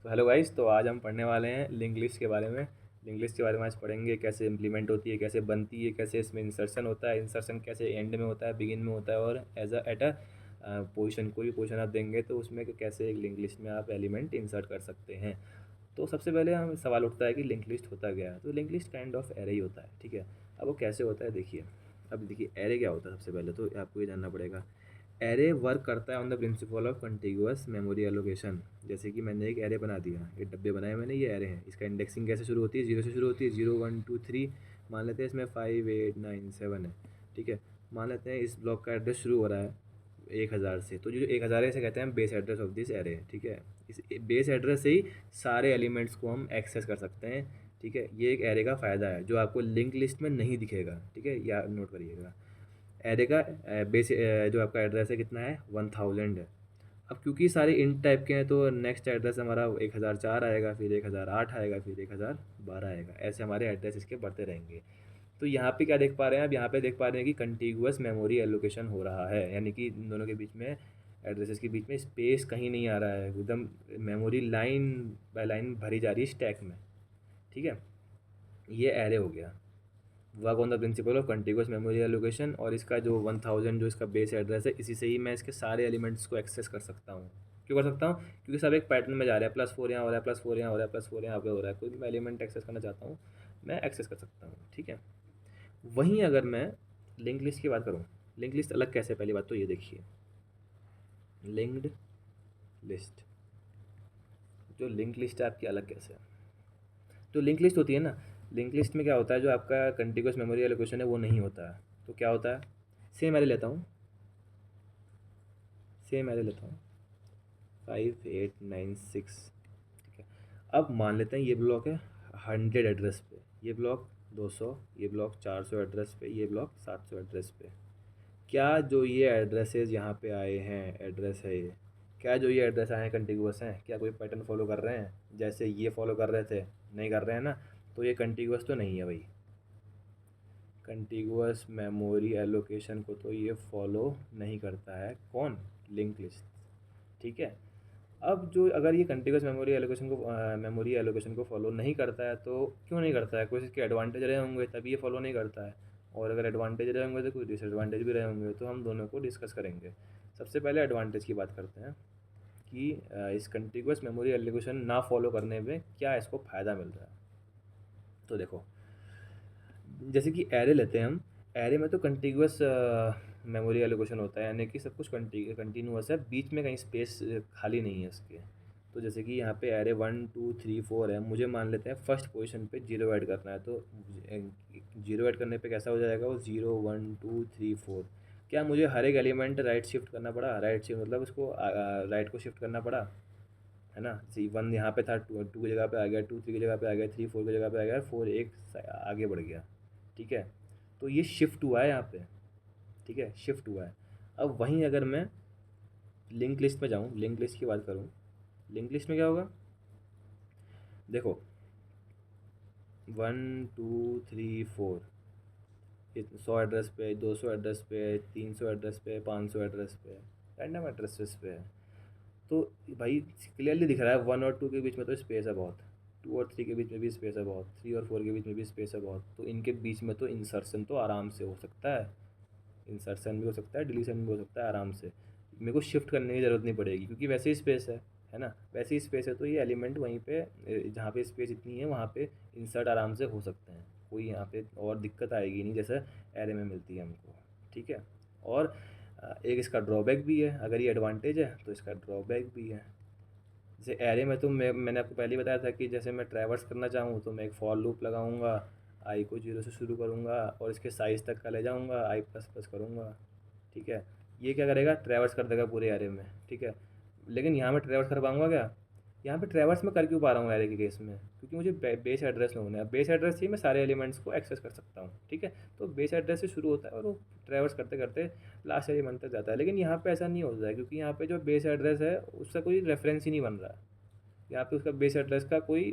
तो hello guys, तो आज हम पढ़ने वाले हैं लिंक लिस्ट के बारे में। लिंक लिस्ट के बारे में आज पढ़ेंगे, कैसे इम्प्लीमेंट होती है, कैसे बनती है, कैसे इसमें इंसर्शन होता है, इंसर्शन कैसे एंड में होता है, बिगिन में होता है, और as a at a position, कोई भी पोजीशन आप देंगे तो उसमें कैसे एक लिंक लिस्ट में आप एलिमेंट इंसर्ट कर सकते हैं। तो सबसे पहले हम सवाल उठता है कि लिंक लिस्ट होता क्या है। तो link list kind of array ही होता है, ठीक है। अब वो कैसे होता है देखिए। अब देखिए एरे क्या होता है, सबसे पहले तो आपको ये जानना पड़ेगा। एरे वर्क करता है on the principle of contiguous memory allocation. जैसे कि मैंने एक एरे बना दिया, ये डब्बे बनाए मैंने, ये एरे है। इसका इंडेक्सिंग कैसे शुरू होती है? 0 से शुरू होती है। 0 1 2 3 मान लेते हैं, इसमें 5 8 9 7 है, ठीक है। मान लेते हैं इस ब्लॉक का एड्रेस शुरू हो रहा है 1000 से, तो जो 1000 है इसे कहते हैं base address of this array, ठीक है। इस बेस एड्रेस से ही सारे एलिमेंट्स को हम एक्सेस कर सकते हैं, ठीक है। ये एक एरे का फ़ायदा है जो आपको लिंक लिस्ट में नहीं दिखेगा, ठीक है, या नोट करिएगा। एरे का बेस जो आपका एड्रेस है कितना है, 1000 है। अब क्योंकि सारे इंट टाइप के हैं तो नेक्स्ट एड्रेस हमारा 1004 आएगा, फिर 1008 आएगा, फिर 1012 आएगा। ऐसे हमारे एड्रेस इसके बढ़ते रहेंगे। तो यहाँ पे क्या देख पा रहे हैं, अब यहाँ पे देख पा रहे हैं कि कंटिगुअस मेमोरी एलोकेशन हो रहा है, यानी कि इन दोनों के बीच में, एड्रेसेस के बीच में स्पेस कहीं नहीं आ रहा है, एकदम मेमोरी लाइन बाय लाइन भरी जा रही है स्टैक में, ठीक है। ये एरे हो गया, work on the principle of contiguous memory allocation. और इसका जो 1000 जो इसका बेस एड्रेस है, इसी से ही मैं इसके सारे एलिमेंट्स को एक्सेस कर सकता हूँ। क्यों कर सकता हूँ? क्योंकि सब एक पैटर्न में जा रहा है, +4 यहाँ हो रहा है, +4 यहाँ हो रहा है, +4 यहाँ पे हो रहा है। कोई भी मैं एलिमेंट एक्सेस करना चाहता हूँ, मैं एक्सेस कर सकता हूँ, ठीक है। वहीं अगर मैं लिंक लिस्ट की बात करूँ, लिंक लिस्ट अलग कैसे, पहली बात तो ये देखिए। लिंक्ड लिस्ट, जो लिंक लिस्ट है आपकी अलग कैसे है। जो लिंक लिस्ट होती है ना, लिंक लिस्ट में क्या होता है, जो आपका कंटिगुअस मेमोरी एलोकेशन है वो नहीं होता है। तो क्या होता है, सेम एरे लेता हूँ, सेम एरे लेता हूँ 5 8 9 6, ठीक है। अब मान लेते हैं ये ब्लॉक है 100 एड्रेस पे, ये ब्लॉक 200, ये ब्लॉक 400 एड्रेस पे, ये ब्लॉक 700 एड्रेस पे। क्या जो ये एड्रेसेस यहाँ पे आए हैं, एड्रेस है ये, क्या जो ये एड्रेस आए हैं कंटिगुअस हैं? क्या कोई पैटर्न फॉलो कर रहे हैं जैसे ये फॉलो कर रहे थे? नहीं कर रहे हैं ना, तो ये कंटिगुअस तो नहीं है भाई। कंटिगुअस मेमोरी एलोकेशन को तो ये फॉलो नहीं करता है, कौन? लिंक लिस्ट, ठीक है। अब जो अगर ये कंटिगुअस मेमोरी एलोकेशन को फॉलो नहीं करता है, तो क्यों नहीं करता है? कुछ इसके एडवांटेज रहे होंगे तभी ये फॉलो नहीं करता है, और अगर एडवांटेज रहे होंगे तो कुछ डिसएडवांटेज भी रहे होंगे, तो हम दोनों को डिस्कस करेंगे। सबसे पहले एडवांटेज की बात करते हैं कि इस कंटिगुअस मेमोरी एलोकेशन ना फॉलो करने में क्या इसको फ़ायदा मिल रहा है। तो देखो, जैसे कि एरे लेते हैं हम, एरे में तो कंटिगुअस मेमोरी एलोकेशन होता है, यानी कि सब कुछ कंटिन्यूअस है, बीच में कहीं स्पेस खाली नहीं है इसके। तो जैसे कि यहाँ पे एरे 1 2 3 4 है, मुझे मान लेते हैं फर्स्ट पोजीशन पे 0 ऐड करना है, तो 0 ऐड करने पे कैसा हो जाएगा वो, 0 1 2 3 4। क्या मुझे हर एक एलिमेंट राइट शिफ्ट करना पड़ा? राइट शिफ्ट मतलब उसको राइट को शिफ्ट करना पड़ा, है ना। जैसे 1 यहाँ पे था, 2 की जगह पे आ गया, 2 3 की जगह पे आ गया, 3 4 की जगह पे आ गया, 4 एक आगे बढ़ गया, ठीक है। तो ये शिफ्ट हुआ है यहाँ पे, ठीक है, शिफ्ट हुआ है। अब वहीं अगर मैं लिंक लिस्ट में जाऊँ, लिंक लिस्ट की बात करूँ, लिंक लिस्ट में क्या होगा, देखो 1 2 3 4, 100 एड्रेस पे, 200 एड्रेस पे, 300 एड्रेस पे, 500 एड्रेस पे, रैंडम एड्रेसेस पे है। तो भाई क्लियरली दिख रहा है 1 और 2 के बीच में तो स्पेस है बहुत, 2 और 3 के बीच में भी स्पेस है बहुत, 3 और 4 के बीच में भी स्पेस है बहुत। तो इनके बीच में तो इंसर्शन तो आराम से हो सकता है, इंसर्शन भी हो सकता है, डिलीशन भी हो सकता है आराम से। मेरे को शिफ्ट करने की ज़रूरत नहीं पड़ेगी क्योंकि वैसे ही स्पेस है ना, वैसे ही स्पेस है, तो ये एलिमेंट वहीं पे जहाँ पे स्पेस इतनी है वहाँ पे इंसर्ट आराम से हो सकते हैं। कोई यहाँ पे और दिक्कत आएगी नहीं जैसे एरे में मिलती है हमको, ठीक है। और एक इसका ड्रॉबैक भी है, अगर ये एडवांटेज है तो इसका ड्रॉबैक भी है। जैसे एरे में तो मैंने आपको पहले ही बताया था कि जैसे मैं ट्रैवर्स करना चाहूँ तो मैं एक फॉर लूप लगाऊंगा, आई को 0 से शुरू करूँगा और इसके साइज़ तक का ले जाऊँगा, आई प्लस प्लस करूँगा, ठीक है। ये क्या करेगा, ट्रैवर्स कर देगा पूरे एरे में, ठीक है। लेकिन यहाँ मैं ट्रैवर्स कर पाऊँगा क्या? यहाँ पे ट्रैवर्स में कर क्यों पा रहा हूँ एरे के केस में? क्योंकि मुझे बेस एड्रेस में होना है, बेस एड्रेस से ही मैं सारे एलिमेंट्स को एक्सेस कर सकता हूँ, ठीक है। तो बेस एड्रेस से शुरू होता है और वो ट्रैवर्स करते करते लास्ट एलिमेंट तक जाता है। लेकिन यहाँ पे ऐसा नहीं होता है क्योंकि यहाँ पे जो बेस एड्रेस है उसका कोई रेफरेंस ही नहीं बन रहा है। यहाँ पे उसका बेस एड्रेस का कोई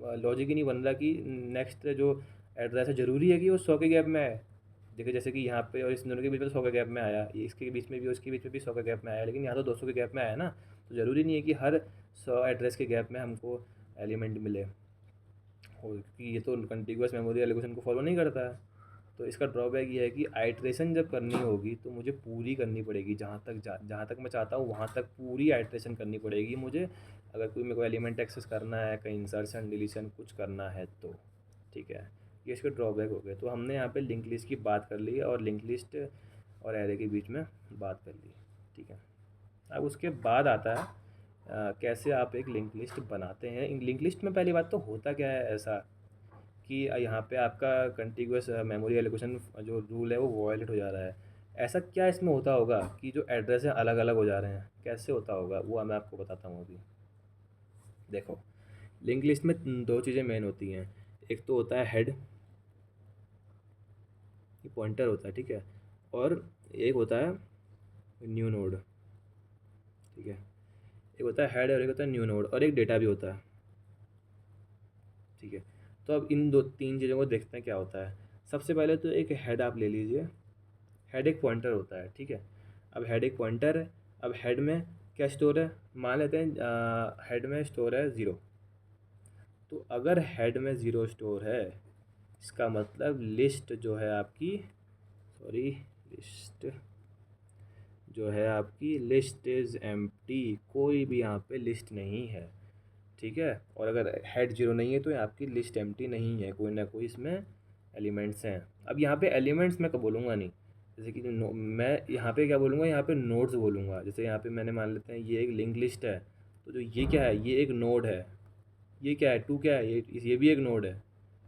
लॉजिक ही नहीं बन रहा कि नेक्स्ट जो एड्रेस है ज़रूरी है कि वो 100 के गैप में आए। देखिए जैसे कि यहाँ पे और इस दोनों के बीच में तो 100 के गैप में आया, ये इसके बीच में भी और इसके बीच में भी 100 के गैप में आया, लेकिन यहाँ तो 200 के गैप में आया ना। तो ज़रूरी नहीं है कि हर 100 एड्रेस के गैप में हमको एलिमेंट मिले, और कि ये तो कंटिग्यूअस मेमोरी एलोकेशन को फॉलो नहीं करता है। तो इसका ड्रॉबैक ये है कि आइट्रेशन जब करनी होगी तो मुझे पूरी करनी पड़ेगी, जहाँ तक मैं चाहता हूँ वहाँ तक पूरी आइट्रेशन करनी पड़ेगी मुझे, अगर कोई मेरे को एलिमेंट एक्सेस करना है, कहीं इंसर्शन डिलीशन कुछ करना है तो। ठीक है, ये इसके ड्रॉबैक हो गए। तो हमने यहाँ पे लिंक लिस्ट की बात कर ली और लिंक लिस्ट और एरे के बीच में बात कर ली। ठीक है, अब उसके बाद आता है कैसे आप एक लिंक लिस्ट बनाते हैं। लिंक लिस्ट में पहली बात तो होता क्या है ऐसा कि यहाँ पे आपका कंटिग्यूअस मेमोरी एलोकेशन जो रूल है वो वायलेट हो जा रहा है। ऐसा क्या इसमें होता होगा कि जो एड्रेस हैं अलग अलग हो जा रहे हैं, कैसे होता होगा वो मैं आपको बताता हूँ अभी। देखो, लिंक लिस्ट में दो चीज़ें मेन होती हैं। एक तो होता है हेड, ये पॉइंटर होता है, ठीक है, और एक होता है न्यू नोड। ठीक है, एक होता है हेड और एक होता है न्यू नोड, और एक डेटा भी होता है। ठीक है, तो अब इन दो तीन चीज़ों को देखते हैं क्या होता है। सबसे पहले तो एक हेड आप ले लीजिए। हेड एक पॉइंटर होता है, ठीक है। अब हेड एक पॉइंटर है। अब हेड में क्या स्टोर है, मान लेते हैं हेड में स्टोर है 0। तो अगर हेड में 0 स्टोर है, इसका मतलब लिस्ट जो है आपकी, सॉरी, लिस्ट जो है आपकी, लिस्ट इज़ एम्प्टी, कोई भी यहाँ पे लिस्ट नहीं है। ठीक है, और अगर हेड 0 नहीं है तो आपकी लिस्ट एम्प्टी नहीं है, कोई ना कोई इसमें एलिमेंट्स हैं। अब यहाँ पे एलिमेंट्स मैं कब बोलूँगा नहीं, जैसे कि मैं यहाँ पे क्या बोलूँगा, यहाँ पे नोड्स बोलूँगा। जैसे यहाँ पे मैंने मान लेते हैं ये एक लिंक लिस्ट है, तो जो ये क्या है, ये एक नोड है। ये क्या है, 2 क्या है, ये भी एक नोड है।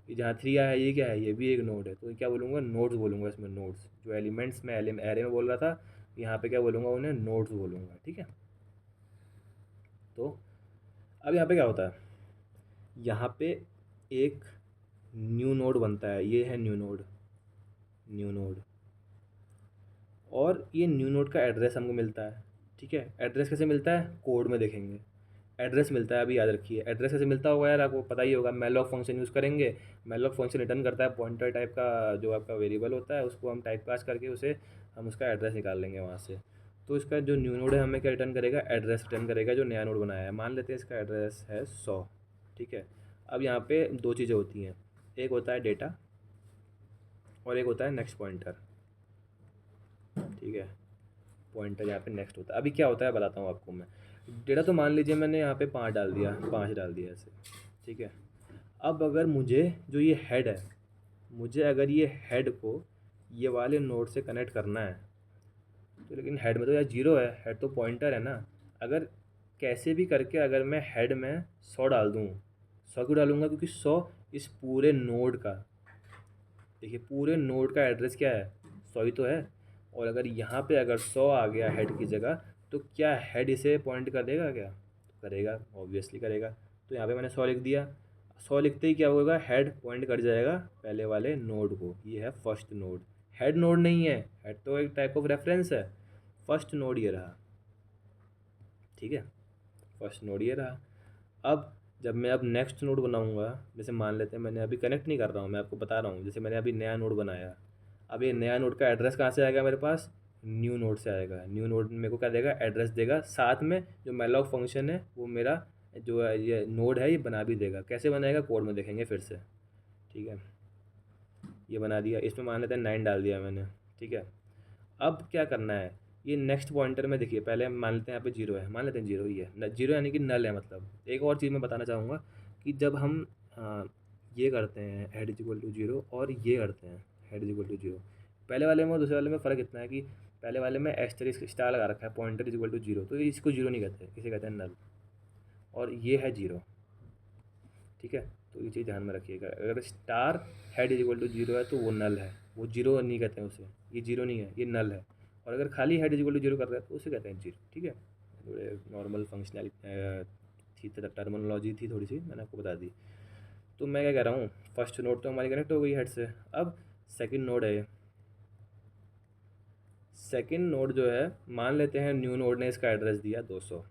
ये जहाँ 3 आया है ये क्या है, ये भी एक नोड है। तो क्या बोलूँगा, नोड्स बोलूँगा इसमें। नोड्स जो एलिमेंट्स में एरे में बोल रहा था, यहाँ पे क्या बोलूँगा, उन्हें नोड्स बोलूँगा। ठीक है, तो अब यहाँ पे क्या होता है, यहाँ पे एक न्यू नोड बनता है। ये है न्यू नोड, न्यू नोड, और ये न्यू नोड का एड्रेस हमको मिलता है। ठीक है, एड्रेस कैसे मिलता है, कोड में देखेंगे। एड्रेस मिलता है, अभी याद रखिए एड्रेस कैसे मिलता होगा यार, आपको पता ही होगा। मैलॉक फंक्शन यूज़ करेंगे। मैलॉक फंक्शन रिटर्न करता है पॉइंटर टाइप का जो आपका वेरिएबल होता है, उसको हम टाइप पास करके उसे हम उसका एड्रेस निकाल लेंगे वहाँ से। तो इसका जो न्यू नोड है हमें क्या रिटर्न करेगा, एड्रेस रिटर्न करेगा जो नया नोड बनाया है। मान लेते हैं इसका एड्रेस है 100। ठीक है, अब यहाँ पे दो चीज़ें होती हैं, एक होता है डेटा और एक होता है नेक्स्ट पॉइंटर। ठीक है, पॉइंटर यहाँ पे नेक्स्ट होता है। अभी क्या होता है बताता हूँ आपको मैं। डेटा तो मान लीजिए मैंने यहाँ पे 5 डाल दिया, 5 डाल दिया ऐसे। ठीक है, अब अगर मुझे जो ये हेड है, मुझे अगर ये हेड को ये वाले नोड से कनेक्ट करना है तो, लेकिन हेड में तो यार 0 है, हेड तो पॉइंटर है ना। अगर कैसे भी करके अगर मैं हेड में 100 डाल दूँ, 100 क्यों डालूँगा, क्योंकि 100 इस पूरे नोड का, देखिए पूरे नोड का एड्रेस क्या है, 100 ही तो है। और अगर यहाँ पे अगर 100 आ गया हेड की जगह, तो क्या हेड इसे पॉइंट कर देगा क्या, तो करेगा, ऑब्वियसली करेगा। तो यहाँ पे मैंने 100 लिख दिया। 100 लिखते ही क्या होगा, हेड पॉइंट कर जाएगा पहले वाले नोड को। ये है फर्स्ट नोड। हेड नोड नहीं है, हेड तो एक टाइप ऑफ रेफरेंस है। फर्स्ट नोड ये रहा। ठीक है, फर्स्ट नोड ये रहा। अब जब मैं अब नेक्स्ट नोड बनाऊंगा, जैसे मान लेते हैं मैंने अभी कनेक्ट नहीं कर रहा हूँ, मैं आपको बता रहा हूँ, जैसे मैंने अभी नया नोड बनाया। अब ये नया नोड का एड्रेस कहाँ से आएगा मेरे पास, न्यू नोड से आएगा। न्यू नोड मेरे को क्या देगा, एड्रेस देगा, साथ में जो मैलॉक फंक्शन है वो मेरा जो है ये नोड है ये बना भी देगा। कैसे बनाएगा, कोड में देखेंगे फिर से। ठीक है, ये बना दिया, इसमें मान लेते हैं 9 डाल दिया मैंने। ठीक है, अब क्या करना है, ये नेक्स्ट पॉइंटर में देखिए, पहले हम मान लेते हैं यहाँ पे 0 है, मान लेते हैं 0 ही है, 0 यानी कि नल है। मतलब एक और चीज़ मैं बताना चाहूँगा कि जब हम ये करते हैं हेड इज इक्वल टू 0 और ये करते हैं हेड इज इक्वल टू 0, पहले वाले में और दूसरे वाले में फ़र्क इतना है कि पहले वाले में एस्टेरिस्क स्टार लगा रखा है, पॉइंटर इज इक्वल टू 0, तो इसको 0 नहीं कहते, इसे कहते हैं नल, और ये है 0। ठीक है, तो ये चीज़ ध्यान में रखिएगा, अगर star head is equal to 0 है तो वो नल है, वो 0 नहीं कहते हैं उसे, ये 0 नहीं है, ये नल है। और अगर खाली हेड इज इक्वल टू 0 कर रहा है तो उसे कहते हैं 0। ठीक है, नॉर्मल फंक्शनैलिटी थी, टर्मिनोलॉजी थी थोड़ी सी, मैंने आपको बता दी। तो मैं क्या कह रहा हूँ, फर्स्ट नोड तो हमारी कनेक्ट हो गई हेड से। अब सेकंड नोड है, सेकंड नोड जो है, मान लेते हैं न्यू नोड ने इसका एड्रेस दिया 200।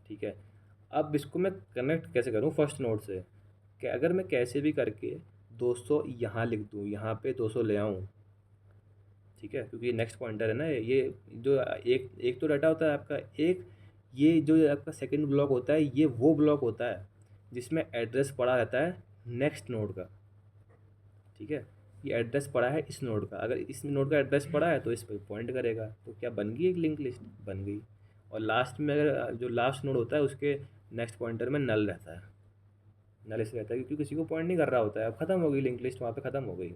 ठीक है, अब इसको मैं कनेक्ट कैसे करूँ फर्स्ट नोड से, कि अगर मैं कैसे भी करके 200 यहाँ लिख दूँ, यहाँ पे 200 ले आऊँ। ठीक है, क्योंकि नेक्स्ट पॉइंटर है ना ये जो एक एक तो डाटा होता है आपका, एक ये जो आपका सेकंड ब्लॉक होता है ये वो ब्लॉक होता है जिसमें एड्रेस पड़ा रहता है नेक्स्ट नोड का, ठीक है। ये एड्रेस पड़ा है इस नोड का, अगर इस नोड का एड्रेस पड़ा है तो इस पर पॉइंट करेगा, तो क्या बन गई एक लिंक लिस्ट, बन गई। और लास्ट में अगर जो लास्ट नोड होता है उसके नेक्स्ट पॉइंटर में नल रहता है, नल इसलिए रहता है क्योंकि किसी को पॉइंट नहीं कर रहा होता है, अब ख़त्म हो गई लिंक लिस्ट, वहाँ पे ख़त्म हो गई,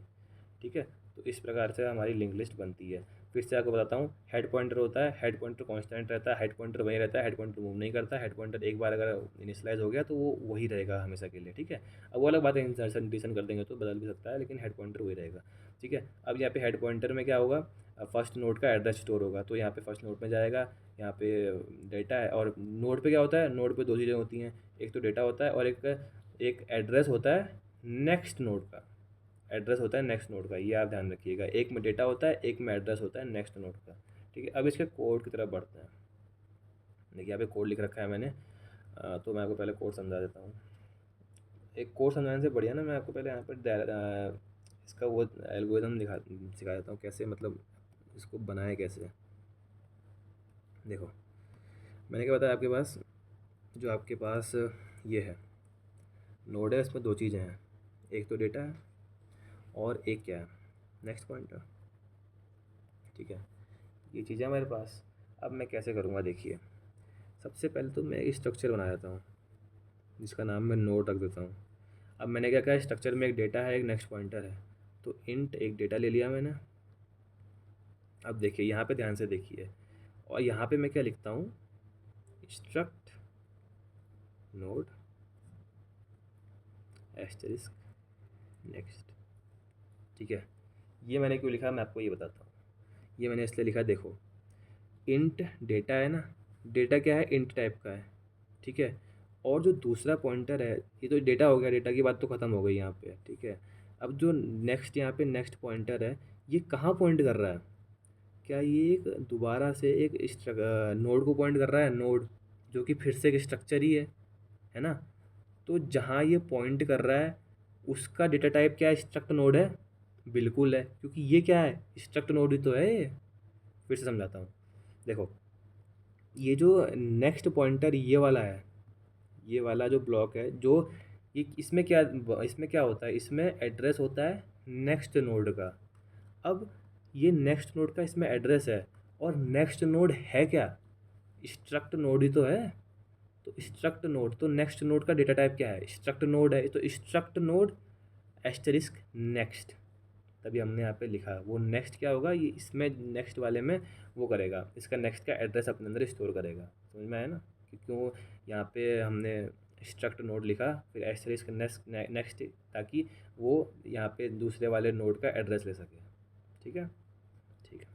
ठीक है। तो इस प्रकार से हमारी लिंक लिस्ट बनती है। फिर से आपको बताता हूँ, हेड पॉइंटर होता है, हेड पॉइंटर कांस्टेंट रहता है, हेड पॉइंटर वहीं रहता है, हेड पॉइंटर मूव नहीं करता, हेड पॉइंटर एक बार अगर इनिशियलाइज हो गया तो वो वही रहेगा हमेशा के लिए, ठीक है। अब वो अलग बात है, इंसर्शन डिलीशन कर देंगे तो बदल भी सकता है, लेकिन हेड पॉइंटर वही रहेगा, ठीक है। अब यहाँ पे हेड पॉइंटर में क्या होगा, फर्स्ट नोड का एड्रेस स्टोर होगा, तो यहाँ पे फर्स्ट नोड में जाएगा, यहाँ पे डेटा है। और नोड पे क्या होता है, नोड पे दो चीज़ें होती हैं, एक तो डेटा होता है और एक एड्रेस होता है नेक्स्ट नोड का, एड्रेस होता है नेक्स्ट नोड का, ये आप ध्यान रखिएगा, एक में डेटा होता है, एक में एड्रेस होता है नेक्स्ट नोड का, ठीक है। अब इसके कोड की तरफ बढ़ते हैं। देखिए यहाँ पे कोड लिख रखा है मैंने, तो मैं आपको पहले कोड समझा देता हूँ। एक कोड समझाने से बढ़िया ना मैं आपको पहले यहाँ पर इसका वो एल्गोरिथम सिखा देता हूँ, कैसे मतलब इसको बनाए कैसे। देखो मैंने क्या बताया, आपके पास जो आपके पास ये है नोड है, इसमें दो चीज़ें हैं, एक तो डेटा है और एक क्या है, नेक्स्ट पॉइंटर, ठीक है। ये चीज़ें हमारे पास, अब मैं कैसे करूँगा देखिए। सबसे पहले तो मैं एक स्ट्रक्चर बना देता हूँ जिसका नाम मैं नोड रख देता हूँ। अब मैंने क्या कहा, स्ट्रक्चर में एक डेटा है, एक नेक्स्ट पॉइंटर है, तो इंट एक डेटा ले लिया मैंने। अब देखिए यहाँ पे ध्यान से देखिए, और यहाँ पे मैं क्या लिखता हूँ, स्ट्रक्ट नोड एस्टेरिस्क नेक्स्ट, ठीक है। ये मैंने क्यों लिखा मैं आपको ये बताता हूँ। ये मैंने इसलिए लिखा, देखो इंट डेटा है ना, डेटा क्या है, इंट टाइप का है, ठीक है। और जो दूसरा पॉइंटर है, ये तो डेटा हो गया, डेटा की बात तो ख़त्म हो गई यहाँ पे, ठीक है। अब जो नेक्स्ट यहाँ पे नेक्स्ट पॉइंटर है, ये कहाँ पॉइंट कर रहा है, क्या ये एक दोबारा से एक नोड को पॉइंट कर रहा है, नोड जो कि फिर से एक स्ट्रक्चर ही है ना। तो जहाँ ये पॉइंट कर रहा है उसका डेटा टाइप क्या है, स्ट्रक्ट नोड है, बिल्कुल है, क्योंकि ये क्या है, स्ट्रक्ट नोड ही तो है ये। फिर से समझाता हूँ, देखो ये जो नेक्स्ट पॉइंटर ये वाला है, ये वाला जो ब्लॉक है, जो ये इसमें क्या होता है, इसमें एड्रेस होता है नेक्स्ट नोड का। अब ये नेक्स्ट नोड का इसमें एड्रेस है, और नेक्स्ट नोड है क्या, स्ट्रक्ट नोड ही तो है। तो स्ट्रक्ट नोड, तो नेक्स्ट नोड का डेटा टाइप क्या है, स्ट्रक्ट नोड है, तो स्ट्रक्ट नोड एस्टेरिस्क नेक्स्ट, तभी हमने यहाँ पे लिखा। वो नेक्स्ट क्या होगा, ये इसमें नेक्स्ट वाले में वो करेगा, इसका नेक्स्ट का एड्रेस अपने अंदर स्टोर करेगा, समझ में आया ना कि क्यों यहाँ पे हमने स्ट्रक्ट नोड लिखा, फिर एस्टेरिस्क नेक्स्ट, ताकि वो यहाँ पे दूसरे वाले नोड का एड्रेस ले सके, ठीक है। ठीक है,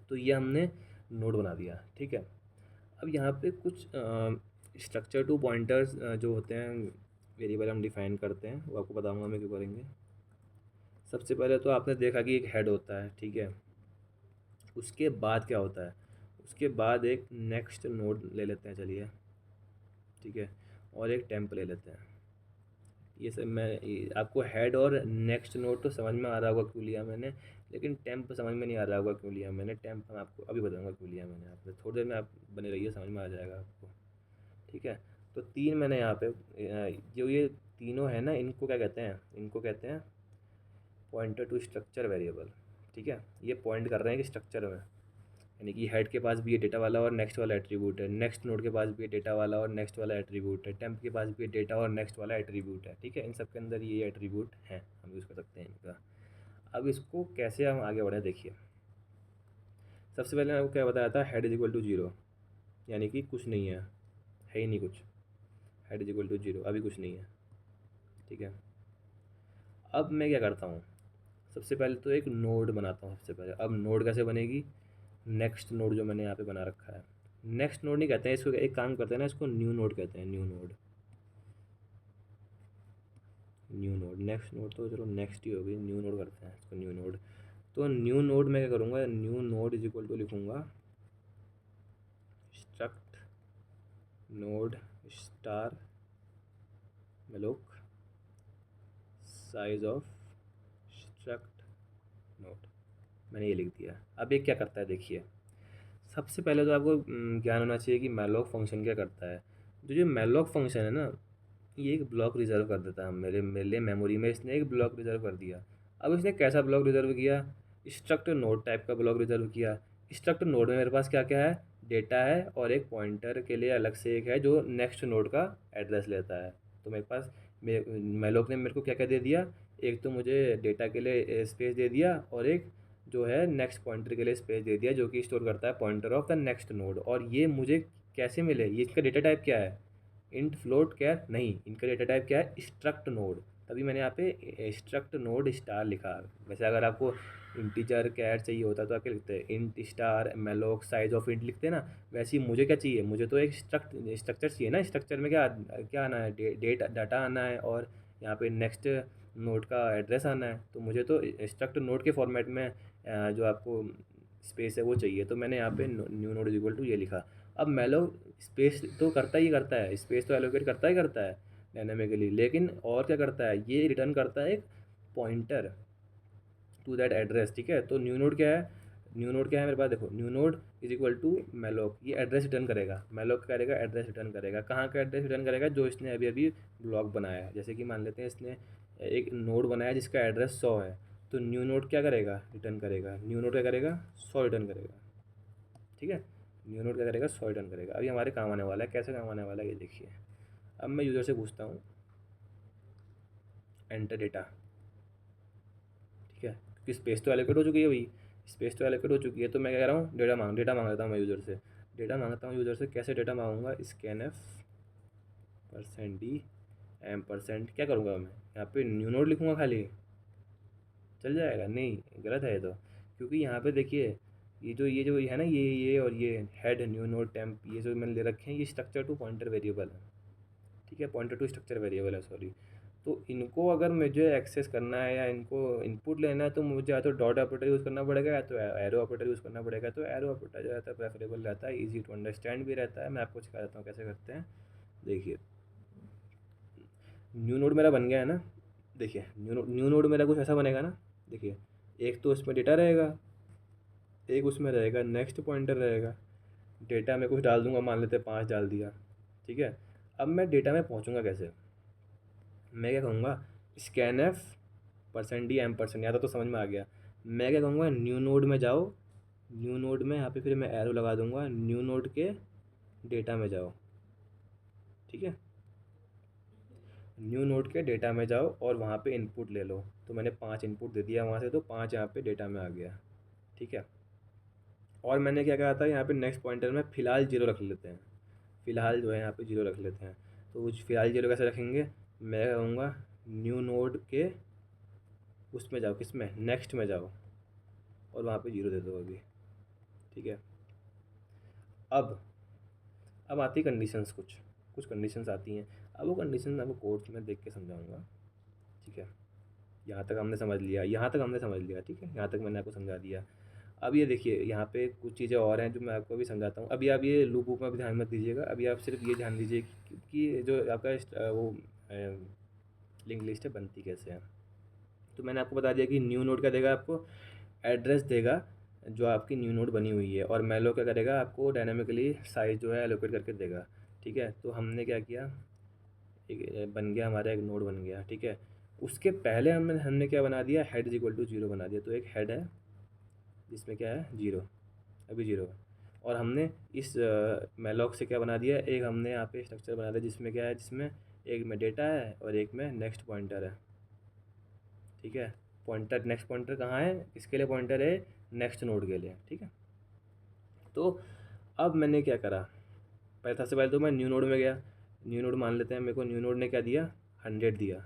तो ये हमने नोड बना दिया, ठीक है। अब यहाँ पे कुछ स्ट्रक्चर टू पॉइंटर्स जो होते हैं वेरिएबल हम डिफाइन करते हैं, वो आपको बताऊँगा मैं क्यों करेंगे। सबसे पहले तो आपने देखा कि एक हेड होता है, ठीक है। उसके बाद क्या होता है, उसके बाद एक नेक्स्ट नोड ले लेते हैं, चलिए, ठीक है, और एक टेम्प ले लेते हैं। ये सब आपको हेड और नेक्स्ट नोड तो समझ में आ रहा होगा क्यों लिया मैंने, लेकिन टेम्प समझ में नहीं आ रहा होगा क्यों लिया मैंने। टेम्प मैं आपको अभी बताऊंगा क्यों लिया मैंने, आपने थोड़ी देर में आप बने रहिए, समझ में आ जाएगा आपको, ठीक है। तो तीन मैंने यहाँ पे जो ये तीनों है ना, इनको क्या कहते हैं, इनको कहते हैं पॉइंटर टू स्ट्रक्चर वेरिएबल, ठीक है। ये पॉइंट कर रहे हैं कि स्ट्रक्चर में, यानी कि हेड के पास भी ये डेटा वाला और नेक्स्ट वाला एट्रीब्यूट है, नेक्स्ट नोड के पास भी ये डेटा वाला और नेक्स्ट वाला एट्रीब्यूट है, टेम्प के पास भी ये डेटा और नेक्स्ट वाला एट्रीब्यूट है, ठीक है। इन सब के अंदर ये एट्रीब्यूट हैं, हम यूज़ कर सकते हैं इनका। अब इसको कैसे हम आगे बढ़े, देखिए सबसे पहले आपको क्या बताया था, head is equal to zero, यानी कि कुछ नहीं है ही नहीं कुछ, head is equal to zero, अभी कुछ नहीं है, ठीक है। अब मैं क्या करता हूँ, सबसे पहले तो एक नोड बनाता हूँ सबसे पहले। अब नोड कैसे बनेगी, नेक्स्ट नोड जो मैंने यहाँ पे बना रखा है, नेक्स्ट नोड नहीं कहते हैं इसको, एक काम करते हैं ना, इसको न्यू नोड कहते हैं, new node, new node. Next node तो चलो नेक्स्ट ही होगी, न्यू नोड करते हैं इसको, न्यू नोड। तो न्यू नोड मैं क्या करूँगा, new node is equal to लिखूँगा struct node star malloc size of struct node, मैंने ये लिख दिया। अब ये क्या करता है देखिए, सबसे पहले तो आपको ज्ञान होना चाहिए कि malloc फंक्शन क्या करता है। तो जो malloc फंक्शन है ना, ये एक ब्लॉक रिजर्व कर देता है मेरे मेरे लिए मेमोरी में। इसने एक ब्लॉक रिजर्व कर दिया। अब इसने कैसा ब्लॉक रिजर्व किया? स्ट्रक्ट नोड टाइप का ब्लॉक रिजर्व किया। स्ट्रक्ट नोड में मेरे पास क्या क्या है? डेटा है, और एक पॉइंटर के लिए अलग से एक है जो नेक्स्ट नोड का एड्रेस लेता है। तो मेरे पास मेलोक ने मेरे को क्या क्या दे दिया? एक तो मुझे डेटा के लिए स्पेस दे दिया, और एक जो है नेक्स्ट पॉइंटर के लिए स्पेस दे दिया, जो कि स्टोर करता है pointer of the next node. और ये मुझे कैसे मिले? ये इसका डेटा टाइप क्या है? इंट, फ्लोट, क्या नहीं, इनका डेटा टाइप क्या है? Struct node. तभी मैंने यहाँ पे स्ट्रक्ट नोड स्टार लिखा। वैसे अगर आपको इंटीजर कैर चाहिए होता तो आप क्या लिखते हैं? Int star malloc size of int लिखते हैं ना। वैसे ही मुझे क्या चाहिए? मुझे तो एक स्ट्रक्चर चाहिए ना। स्ट्रक्चर में क्या क्या आना है? डेट डाटा आना है, और यहाँ पे नेक्स्ट नोड का एड्रेस आना है। तो मुझे तो स्ट्रक्ट नोड के फॉर्मेट में जो आपको स्पेस है वो चाहिए। तो मैंने यहाँ पे new node is equal to ये लिखा। अब मेलो स्पेस तो करता है, स्पेस तो एलोकेट करता है डायनामिकली, लेकिन और क्या करता है? ये रिटर्न करता है एक पॉइंटर टू दैट एड्रेस। ठीक है, तो न्यू नोड क्या है? न्यू नोड क्या है मेरे पास? देखो, new node is equal to malloc. ये एड्रेस रिटर्न करेगा। मेलोक क्या करेगा? एड्रेस रिटर्न करेगा। कहाँ का एड्रेस रिटर्न करेगा? जो इसने अभी अभी ब्लॉक बनाया है। जैसे कि मान लेते हैं इसने एक नोड बनाया जिसका एड्रेस 100 है, तो न्यू नोड क्या करेगा? रिटर्न करेगा। न्यू नोड क्या करेगा? 100 रिटर्न करेगा। ठीक है, न्यू नोड क्या करेगा? 100 रिटर्न करेगा। अभी हमारे काम आने वाला है। कैसे काम आने वाला है ये देखिए। अब मैं यूज़र से पूछता हूँ एंटर डेटा। ठीक है, क्योंकि स्पेस तो एलोकेट हो चुकी है भाई, स्पेस तो एलोकेट हो चुकी है। तो मैं क्या कह रहा हूँ? डेटा मांग लेता हूँ मैं यूज़र से। डेटा मांगता हूँ यूज़र से। कैसे डेटा मांगूंगा? स्कैन एफ %d %, क्या करूँगा मैं यहाँ पे? न्यू नोड लिखूँगा खाली, चल जाएगा? नहीं, गलत है ये तो। क्योंकि यहाँ पे देखिए, ये जो है ना, ये और ये हेड न्यू नोड टेम्प, ये जो मैंने ले रखे हैं, ये स्ट्रक्चर टू पॉइंटर वेरिएबल है। ठीक है, पॉइंटर टू स्ट्रक्चर वेरिएबल है, सॉरी। तो इनको अगर मुझे एक्सेस करना है या इनको इनपुट लेना है, तो मुझे या तो डॉट ऑपरेटर यूज़ करना पड़ेगा, या तो एरो ऑपरेटर यूज़ करना पड़ेगा। तो एरो ऑपरेटर जो रहता है प्रेफरेबल रहता है, ईजी टू अंडरस्टैंड भी रहता है। मैं आपको सिखा देता हूँ कैसे करते हैं। देखिए, न्यू नोड मेरा बन गया है ना। देखिए, न्यू नोड मेरा कुछ ऐसा बनेगा ना। देखिए, एक तो उसमें डेटा रहेगा, एक उसमें रहेगा नेक्स्ट पॉइंटर रहेगा। डेटा में कुछ डाल दूंगा, मान लेते 5 डाल दिया। ठीक है, अब मैं डेटा में पहुंचूंगा कैसे? मैं क्या कहूँगा? स्कैन एफ %d %, यहाँ तक तो समझ में आ गया। मैं क्या कहूँगा? न्यू नोड में जाओ। न्यू नोड में यहाँ पे फिर मैं एरो लगा दूंगा, न्यू नोड के डेटा में जाओ। ठीक है, न्यू नोड के डेटा में जाओ और वहाँ पे इनपुट ले लो। तो मैंने 5 इनपुट दे दिया वहाँ से, तो 5 यहाँ पे डेटा में आ गया। ठीक है, और मैंने क्या कहा था? यहाँ पे नेक्स्ट पॉइंटर में फ़िलहाल 0 रख लेते हैं। फ़िलहाल जो है यहाँ पे 0 रख लेते हैं। तो उस फ़िलहाल 0 कैसे रखेंगे? मैं कहूँगा न्यू नोड के उसमें जाओ, किस में? नेक्स्ट में जाओ, और वहाँ पे 0 दे दो अभी। ठीक है, अब आती कंडीशंस, कुछ कुछ कंडीशंस आती हैं। अब वो कंडीशन मैं आपको कोर्स में देख के समझाऊँगा। ठीक है, यहाँ तक हमने समझ लिया, यहाँ तक हमने समझ लिया। ठीक है, यहाँ तक मैंने आपको समझा दिया। अब ये देखिए, यहाँ पे कुछ चीज़ें और हैं जो मैं आपको अभी समझाता हूँ। अभी आप ये लूप वूप में भी ध्यान मत दीजिएगा। अभी आप सिर्फ ये ध्यान दीजिए कि जो आपका वो लिंक लिस्ट है बनती कैसे है। तो मैंने आपको बता दिया कि न्यू नोड क्या देगा आपको? एड्रेस देगा जो आपकी न्यू नोड बनी हुई है, और मेलो क्या करेगा? आपको डायनामिकली साइज जो है एलोकेट करके देगा। ठीक है, तो हमने क्या किया? एक बन गया हमारा, एक नोड बन गया। ठीक है, उसके पहले हमने क्या बना दिया? हेड इज इक्वल टू 0 बना दिया। तो एक हेड है जिसमें क्या है? 0, अभी 0 है। और हमने इस मेलॉक से क्या बना दिया? एक हमने यहाँ पे स्ट्रक्चर बना दिया जिसमें क्या है? जिसमें एक में डेटा है और एक में नेक्स्ट पॉइंटर है। ठीक है, पॉइंटर, नेक्स्ट पॉइंटर कहाँ है? इसके लिए पॉइंटर है नेक्स्ट नोड के लिए। ठीक है, तो अब मैंने क्या करा? पहले सबसे पहले तो मैं न्यू नोड में गया। न्यू नोड मान लेते हैं, मेरे को न्यू नोड ने क्या दिया? 100 दिया,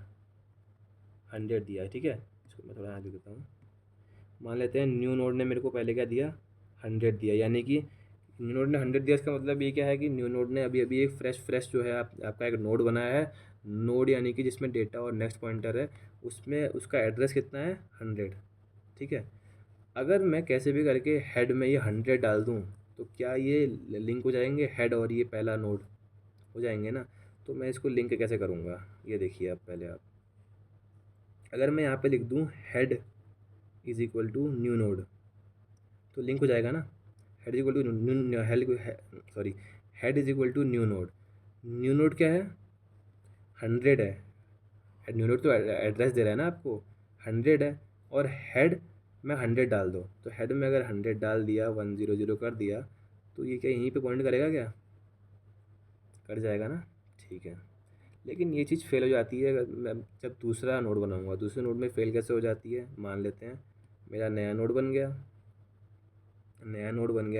100 दिया है। ठीक है, इसको मैं थोड़ा आगे देता हूँ। मान लेते हैं न्यू नोड ने मेरे को पहले क्या दिया? 100 दिया। यानी कि न्यू नोड ने 100 दिया, इसका मतलब ये क्या है कि न्यू नोड ने अभी अभी एक फ्रेश जो है आपका एक नोड बनाया है। नोड यानी कि जिसमें डेटा और नेक्स्ट पॉइंटर है, उसमें उसका एड्रेस कितना है? 100। ठीक है, अगर मैं कैसे भी करके हेड में ये 100 डाल दूँ, तो क्या ये लिंक हो जाएंगे? हेड और ये पहला नोड हो जाएंगे ना। तो मैं इसको लिंक कैसे करूँगा? ये देखिए, आप पहले आप अगर मैं यहाँ पे लिख दूँ head is equal to new node, तो लिंक हो जाएगा ना। Head is equal to sorry head is equal to new node क्या है, 100 है। हेड न्यू नोड तो एड्रेस दे रहा है ना आपको, 100 है। और हेड में 100 डाल दो, तो हेड में अगर 100 डाल दिया, 100 कर दिया, तो ये क्या यहीं पे पॉइंट करेगा, क्या कर जाएगा ना, ठीक है। लेकिन ये चीज़ फेल हो जाती है अगर मैं जब दूसरा नोड बनाऊंगा। दूसरे नोड में फेल कैसे हो जाती है, मान लेते हैं मेरा नया नोड बन गया,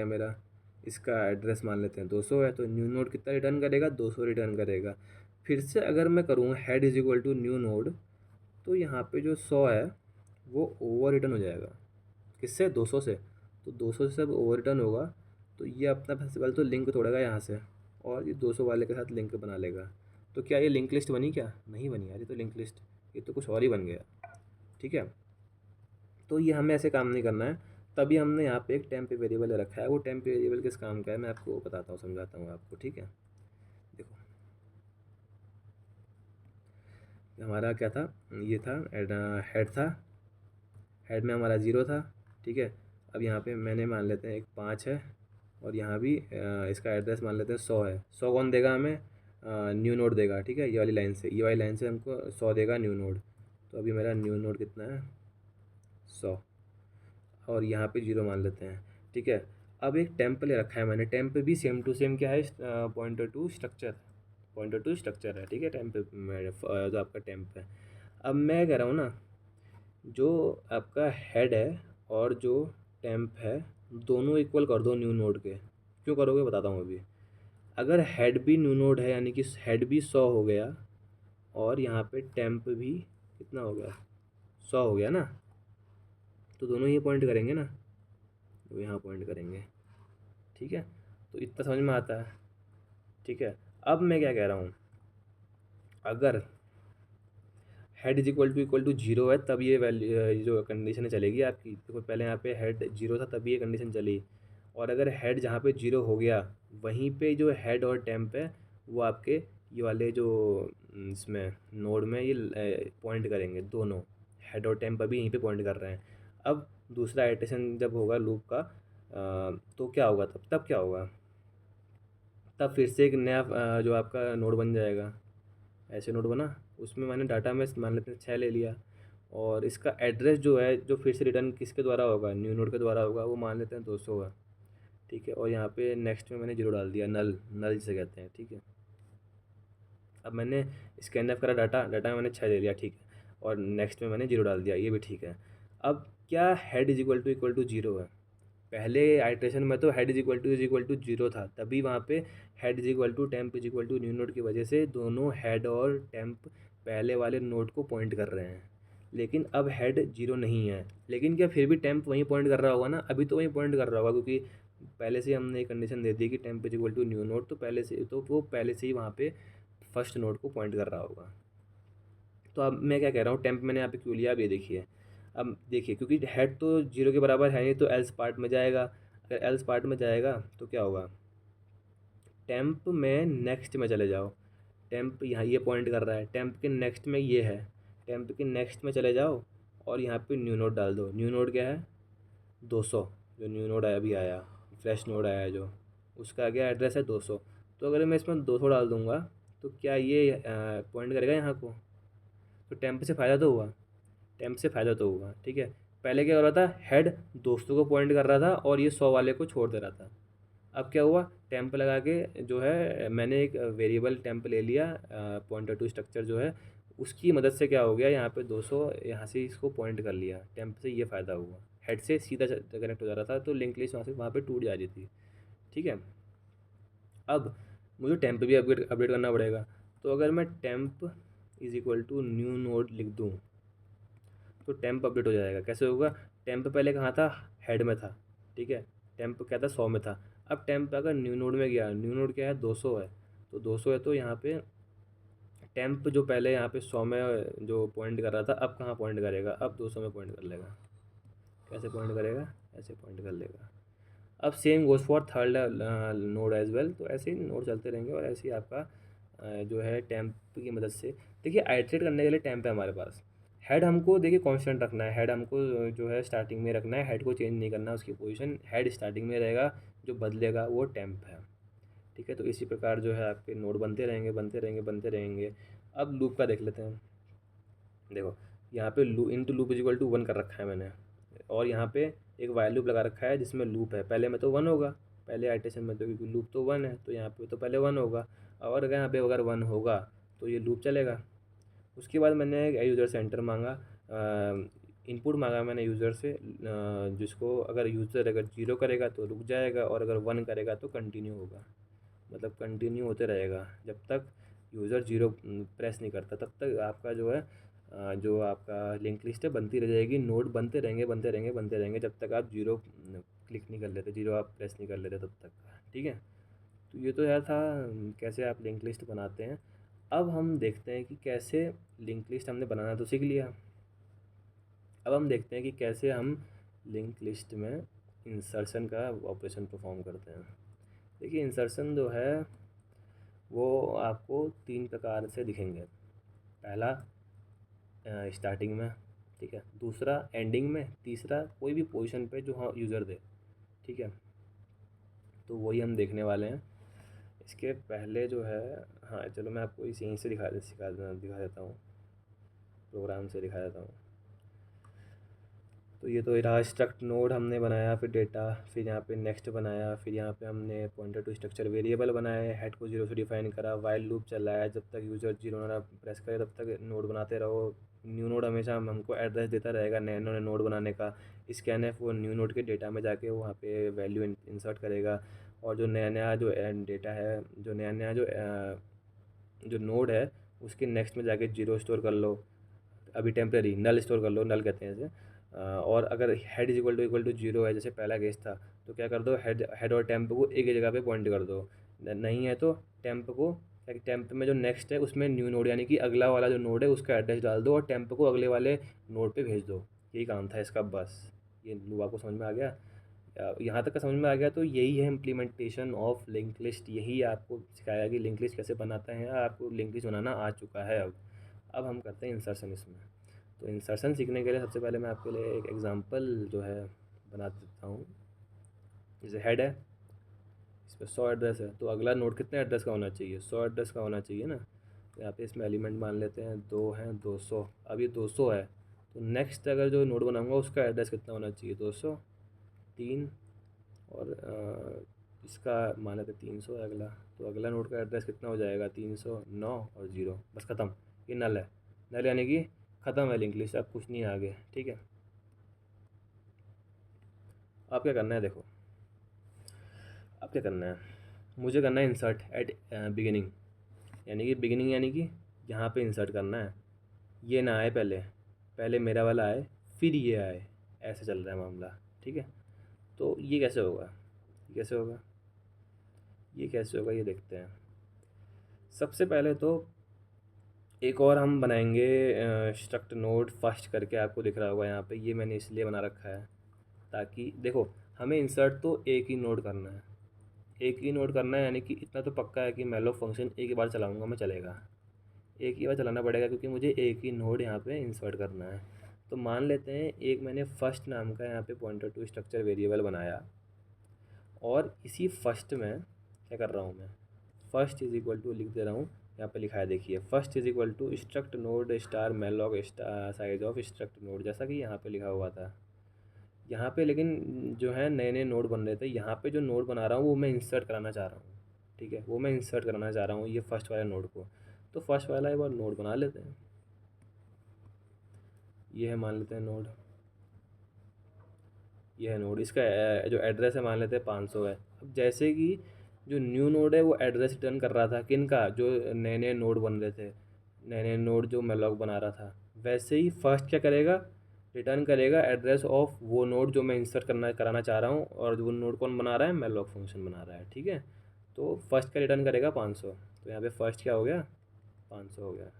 मेरा, इसका एड्रेस मान लेते हैं 200 है, तो न्यू नोड कितना रिटर्न करेगा, 200 रिटर्न करेगा। फिर से अगर मैं करूँ head is equal to new node, तो यहाँ पे जो 100 है वो ओवर रिटर्न हो जाएगा, किससे, 200 से। तो 200 से जब ओवर रिटर्न होगा तो ये अपना सबसे पहले तो लिंक तोड़ेगा यहाँ से, और ये 200 वाले के साथ लिंक बना लेगा। तो क्या ये लिंक लिस्ट बनी, क्या नहीं बनी यार, ये तो लिंक लिस्ट, ये तो कुछ और ही बन गया, ठीक है। तो ये हमें ऐसे काम नहीं करना है, तभी हमने यहाँ पे एक टेम्प वेरिएबल रखा है। वो टेम्प वेरिएबल किस काम का है मैं आपको बताता हूँ, समझाता हूँ आपको, ठीक है। देखो हमारा क्या था, ये था हेड था, हेड में हमारा 0 था, ठीक है। अब यहाँ पे मैंने मान लेते हैं एक 5 है, और यहाँ भी इसका एड्रेस मान लेते हैं 100 है। 100 कौन देगा हमें, न्यू नोड देगा, ठीक है। ये वाली लाइन से हमको 100 देगा न्यू नोड। तो अभी मेरा न्यू नोड कितना है, 100, और यहाँ पे 0 मान लेते हैं, ठीक है। अब एक टेम्प ले रखा है मैंने, टेम्प भी सेम टू सेम क्या है, पॉइंटर टू स्ट्रक्चर है, ठीक है। टेम्प जो आपका टेम्प है। अब मैं कह रहा हूँ ना, जो आपका हेड है और जो टेम्प है, दोनों इक्वल कर दो न्यू नोड के। क्यों करोगे बताता हूँ अभी। अगर हेड भी न्यू नोड है, यानी कि हेड भी 100 हो गया, और यहाँ पे टेम्प भी कितना हो गया, 100 हो गया ना, तो दोनों ये पॉइंट करेंगे ना, वो यहाँ पॉइंट करेंगे, ठीक है। तो इतना समझ में आता है, ठीक है। अब मैं क्या कह रहा हूँ, अगर हेड इक्वल टू 0 है, तब ये वैल्यू जो कंडीशन चलेगी आपकी। देखो पहले यहाँ पे हेड 0 था तभी ये कंडीशन चली, और अगर हेड जहाँ पे 0 हो गया, वहीं पे जो हेड और टेम्प है वो आपके ये वाले जो इसमें नोड में ये पॉइंट करेंगे, दोनों हेड और टेम्प अभी यहीं पे पॉइंट कर रहे हैं। अब दूसरा आइटरेशन जब होगा लूप का, तो क्या होगा, तब क्या होगा, तब फिर से एक नया जो आपका नोड बन जाएगा। ऐसे नोड बना, उसमें मैंने डाटा में मान लेते हैं 6 ले लिया, और इसका एड्रेस जो है, जो फिर से रिटर्न किसके द्वारा होगा, न्यू नोड के द्वारा होगा, वो मान लेते हैं 200 है, ठीक है। और यहाँ पे नेक्स्ट में मैंने 0 डाल दिया, नल जिसे कहते हैं, ठीक है। अब मैंने स्कैनफ करा डाटा में मैंने 6 दे दिया, ठीक है, और नेक्स्ट में मैंने 0 डाल दिया, ये भी ठीक है। अब क्या हेड इज इक्वल टू 0 है, पहले आइट्रेशन में तो हेड इज इक्वल टू 0 था, तभी वहाँ पे head is equal to temp is equal to new node की वजह से दोनों हेड और टेम्प पहले वाले नोड को पॉइंट कर रहे हैं। लेकिन अब हेड 0 नहीं है, लेकिन क्या फिर भी टेम्प वहीं पॉइंट कर रहा होगा ना, अभी तो वहीं पॉइंट कर रहा होगा, क्योंकि पहले से हमने एक कंडीशन दे दी कि temp is equal to new node, तो पहले से तो वो पहले से ही वहाँ पे फर्स्ट नोड को पॉइंट कर रहा होगा। तो अब मैं क्या कह रहा हूँ, टेम्प मैंने यहाँ पे क्यों लिया, अब ये देखिए। अब देखिए, क्योंकि हेड तो 0 के बराबर है नहीं, तो एल्स पार्ट में जाएगा। अगर एल्स पार्ट में जाएगा तो क्या होगा, टेम्प में नेक्स्ट में चले जाओ, टेम्प यहाँ ये पॉइंट कर रहा है, टेम्प के नेक्स्ट में ये है, टेम्प के नेक्स्ट में चले जाओ, और यहाँ पे न्यू नोड डाल दो। न्यू नोड क्या है, 200, जो न्यू नोड आया अभी आया, फ्रेश नोड आया है जो, उसका क्या एड्रेस है 200। तो अगर मैं इसमें 200 डाल दूँगा, तो क्या ये पॉइंट करेगा यहाँ को, तो टेम्प से फ़ायदा तो हुआ, टेम्प से फ़ायदा तो हुआ, ठीक है। पहले क्या हो रहा था, हेड दोस्तों को पॉइंट कर रहा था और ये 100 वाले को छोड़ दे रहा था। अब क्या हुआ, टेम्प लगा के जो है मैंने एक वेरिएबल टेम्प ले लिया, पॉइंटर टू स्ट्रक्चर जो है, उसकी मदद से क्या हो गया, यहाँ पे 200 यहाँ से इसको पॉइंट कर लिया, टेम्प से ये फ़ायदा हुआ। हेड से सीधा कनेक्ट हो जा रहा था, तो लिंक लिस्ट वहाँ पे टूट जा रही थी, ठीक है। अब मुझे टेम्प भी अपडेट करना पड़ेगा। तो अगर मैं temp is equal to new node लिख दूँ, तो टेम्प अपडेट हो जाएगा। कैसे होगा, टेम्प पहले कहाँ था, हेड में था, ठीक है। टेम्प क्या था, 100 में था। अब टेम्प अगर न्यू नोड में गया, न्यू नोड क्या है, 200 है, तो 200 है, तो यहाँ पे टेम्प जो पहले यहाँ पे 100 में जो पॉइंट कर रहा था, अब कहाँ पॉइंट करेगा, अब 200 में पॉइंट कर लेगा। कैसे पॉइंट करेगा, ऐसे पॉइंट कर लेगा। अब same goes for third node as well. तो ऐसे ही नोड चलते रहेंगे, और ऐसे ही आपका जो है टेम्प की मदद से, देखिए आइट्रेट करने के लिए टेम्प है हमारे पास। हेड हमको देखिए कांस्टेंट रखना है, हेड हमको जो है स्टार्टिंग में रखना है, हेड को चेंज नहीं करना है, उसकी पोजीशन हेड स्टार्टिंग में रहेगा, जो बदलेगा वो टेम्प है, ठीक है। तो इसी प्रकार जो है आपके नोड बनते रहेंगे बनते रहेंगे बनते रहेंगे। अब लूप का देख लेते हैं। देखो यहाँ पे into loop is equal to 1 कर रखा है मैंने, और यहाँ पे एक वाइल लूप लगा रखा है जिसमें लूप है, पहले में तो 1 होगा, पहले आइटेशन में तो, क्योंकि लूप तो 1 है तो यहाँ पे तो पहले 1 होगा, और अगर यहाँ पे अगर 1 होगा तो ये लूप चलेगा। उसके बाद मैंने एक यूज़र से एंटर मांगा, इनपुट मांगा मैंने यूज़र से, जिसको अगर यूज़र अगर 0 करेगा तो रुक जाएगा, और अगर 1 करेगा तो कंटिन्यू होगा, मतलब कंटिन्यू होते रहेगा जब तक यूज़र 0 प्रेस नहीं करता, तब तक आपका जो है जो आपका लिंक लिस्ट है बनती रह जाएगी, नोड बनते रहेंगे बनते रहेंगे बनते रहेंगे जब तक आप 0 क्लिक नहीं कर लेते, 0 आप प्रेस नहीं कर लेते तब तक, ठीक है। तो ये तो यार था कैसे आप लिंक लिस्ट बनाते हैं। अब हम देखते हैं कि कैसे लिंक लिस्ट हमने बनाना तो सीख लिया, अब हम देखते हैं कि कैसे हम लिंक लिस्ट में इंसर्शन का ऑपरेशन परफॉर्म करते हैं। देखिए इंसर्शन जो है वो आपको 3 प्रकार से दिखेंगे। पहला स्टार्टिंग में, ठीक है, दूसरा एंडिंग में, तीसरा कोई भी पोजीशन पे जो हाँ यूज़र दे, ठीक है। तो वही हम देखने वाले हैं। इसके पहले जो है, हाँ चलो मैं आपको इस यहीं से दिखा देता हूँ, प्रोग्राम से दिखा देता हूँ। तो ये तो रहा स्ट्रक्ट नोड हमने बनाया, फिर डेटा, फिर यहाँ पे नेक्स्ट बनाया, फिर यहाँ पे हमने पॉइंटर टू स्ट्रक्चर वेरिएबल बनाए, हेड को 0 से डिफाइन करा, वाइल लूप चलाया, जब तक यूज़र 0 ना प्रेस करे तब तक नोड बनाते रहो। न्यू नोड हमेशा हमको एड्रेस देता रहेगा नए नोड बनाने का। स्कैनएफ वो न्यू नोड के डेटा में जाके वहाँ पे वैल्यू इंसर्ट करेगा, और जो नया नया जो डेटा है, जो नया नया जो नोड है उसके नेक्स्ट में जाके 0 स्टोर कर लो, अभी टेम्प्रेरी नल स्टोर कर लो, नल कहते हैं इसे। और अगर हेड इज इक्वल टू 0 है, जैसे पहला केस था, तो क्या कर दो, हेड और टेम्प को एक ही जगह पे पॉइंट कर दो। नहीं है तो टेम्प को, टेम्प में जो नेक्स्ट है उसमें न्यू नोड यानी कि अगला वाला जो नोड है उसका एड्रेस डाल दो, और टेम्प को अगले वाले नोड पे भेज दो। यही काम था इसका बस। ये लूप आपको समझ में आ गया? यहाँ तक का समझ में आ गया? तो यही है इम्प्लीमेंटेशन ऑफ लिंक लिस्ट, यही आपको सिखाया कि लिंक लिस्ट कैसे बनाते हैं। आपको लिंक लिस्ट बनाना आ चुका है। अब हम करते हैं इंसर्शन इसमें। तो इंसर्शन सीखने के लिए सबसे पहले मैं आपके लिए एक एग्जांपल जो है बना देता हूँ। जैसे हेड है, इस पर 100 एड्रेस है, तो अगला नोड कितने एड्रेस का होना चाहिए? 100 एड्रेस का होना चाहिए ना। तो यहाँ पे इसमें एलिमेंट मान लेते हैं 2 हैं, 200। अब ये 200 है, तो नेक्स्ट अगर जो नोड बनाऊंगा उसका एड्रेस कितना होना चाहिए? 200, 3, और इसका मान लेते 300 है अगला, तो अगला नोड का एड्रेस कितना हो जाएगा? 309 और 0, बस ख़त्म। ये नल है, नल यानी कि ख़त्म है लिंक लिस्ट, अब कुछ नहीं है आगे, ठीक है। आप क्या करना है, देखो अब क्या करना है, मुझे करना है इंसर्ट एट बिगिनिंग, यानी कि बिगिनिंग यानी कि यहाँ पे इंसर्ट करना है। ये ना आए पहले, पहले मेरा वाला आए फिर ये आए, ऐसे चल रहा है मामला, ठीक है। तो ये कैसे होगा, ये कैसे होगा, ये कैसे होगा, ये देखते हैं। सबसे पहले तो एक और हम बनाएंगे स्ट्रक्ट नोड फर्स्ट करके, आपको दिख रहा होगा यहाँ पे, ये मैंने इसलिए बना रखा है ताकि देखो हमें इंसर्ट तो एक ही नोड करना है, एक ही नोड करना है, यानी कि इतना तो पक्का है कि malloc फंक्शन एक ही बार चलाऊंगा मैं, चलेगा, एक ही बार चलाना पड़ेगा, क्योंकि मुझे एक ही नोड यहाँ पे इंसर्ट करना है। तो मान लेते हैं एक मैंने फर्स्ट नाम का यहाँ पे पॉइंटर टू स्ट्रक्चर वेरिएबल बनाया, और इसी फर्स्ट में क्या कर रहा हूँ मैं, फर्स्ट इज इक्वल टू लिख दे रहा हूँ, यहाँ पे लिखा है देखिए, first is equal to struct node star malloc star size of struct node, जैसा कि यहाँ पे लिखा हुआ था। यहाँ पे लेकिन जो है नए नए नोड बन रहे थे, यहाँ पे जो नोड बना रहा हूँ वो मैं इंसर्ट कराना चाह रहा हूँ, ठीक है, वो मैं इंसर्ट कराना चाह रहा हूँ ये फर्स्ट वाले नोड को। तो फर्स्ट वाला एक बार नोड बना लेते हैं, ये है मान लेते हैं नोड, ये है नोड, इसका जो एड्रेस है मान लेते हैं 500 है। अब जैसे कि जो न्यू नोड है वो एड्रेस रिटर्न कर रहा था किन का, जो नए नए नोड बन रहे थे, नए नए नोड जो malloc बना रहा था, वैसे ही फर्स्ट क्या करेगा, रिटर्न करेगा एड्रेस ऑफ वो नोड जो मैं इंसर्ट कराना चाह रहा हूँ, और वो नोड कौन बना रहा है, malloc फंक्शन बना रहा है, ठीक है। तो फर्स्ट का रिटर्न करेगा 500, तो यहाँ पे फर्स्ट क्या हो गया, 500 हो गया,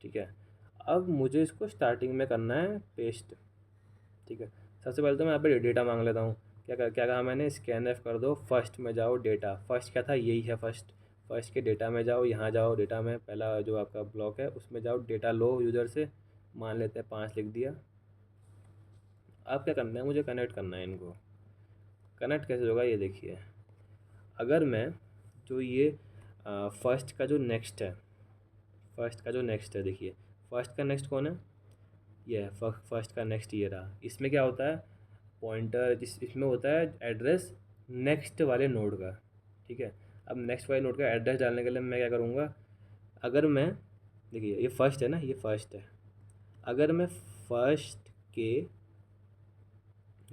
ठीक है। अब मुझे इसको स्टार्टिंग में करना है पेस्ट, ठीक है। सबसे पहले तो मैं यहाँ पे डेटा मांग लेता हूँ। क्या कहा मैंने, स्कैन एफ कर दो, फर्स्ट में जाओ डेटा, फर्स्ट क्या था, यही है फर्स्ट, फर्स्ट के डेटा में जाओ, यहाँ जाओ डेटा में, पहला जो आपका ब्लॉक है उसमें जाओ, डेटा लो यूज़र से, मान लेते हैं 5 लिख दिया। अब क्या करना है, मुझे कनेक्ट करना है इनको, कनेक्ट कैसे होगा ये देखिए। अगर मैं जो ये फर्स्ट का जो नेक्स्ट है, देखिए फर्स्ट का नेक्स्ट कौन है, ये है फर्स्ट का नेक्स्ट ये रहा। इसमें क्या होता है, पॉइंटर इसमें होता है एड्रेस नेक्स्ट वाले नोड का, ठीक है। अब नेक्स्ट वाले नोड का एड्रेस डालने के लिए मैं क्या करूँगा, अगर मैं देखिए ये फर्स्ट है ना, ये फर्स्ट है, अगर मैं फर्स्ट के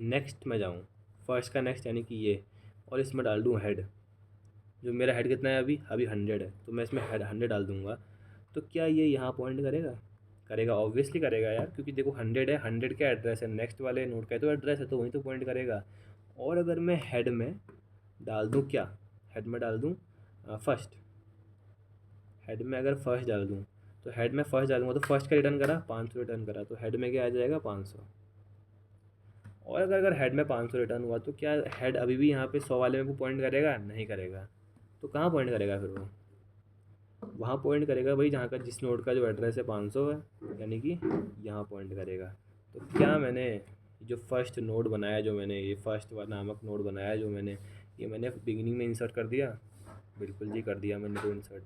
नेक्स्ट में जाऊँ, फर्स्ट का नेक्स्ट यानी कि ये, और इसमें डाल दूँ हेड, जो मेरा हेड कितना है अभी 100 है, तो मैं इसमें हेड 100 डाल दूँगा, तो क्या ये यहाँ पॉइंट करेगा? करेगा, ऑब्वियसली करेगा यार, क्योंकि देखो 100 है, 100 का एड्रेस है, नेक्स्ट वाले नोड का तो एड्रेस है, तो वहीं तो पॉइंट करेगा। और अगर मैं हेड में डाल दूँ क्या, हेड में डाल दूँ फर्स्ट, हेड में अगर फर्स्ट डाल दूँ, तो हेड में फर्स्ट डालूँगा तो फर्स्ट का रिटर्न करा 500 रिटर्न करा, तो हेड में क्या आ जाएगा 500। और अगर हेड में 500 रिटर्न हुआ तो क्या हेड अभी भी यहाँ पे 100 वाले में को पॉइंट करेगा? नहीं करेगा। तो कहाँ पॉइंट करेगा फिर वो? वहाँ पॉइंट करेगा भाई जहाँ का जिस नोड का जो एड्रेस है 500 है, यानी कि यहाँ पॉइंट करेगा। तो क्या मैंने जो फर्स्ट नोड बनाया, जो मैंने ये फर्स्ट नामक नोड बनाया जो मैंने, ये मैंने बिगिनिंग में इंसर्ट कर दिया? बिल्कुल जी कर दिया मैंने तो इंसर्ट।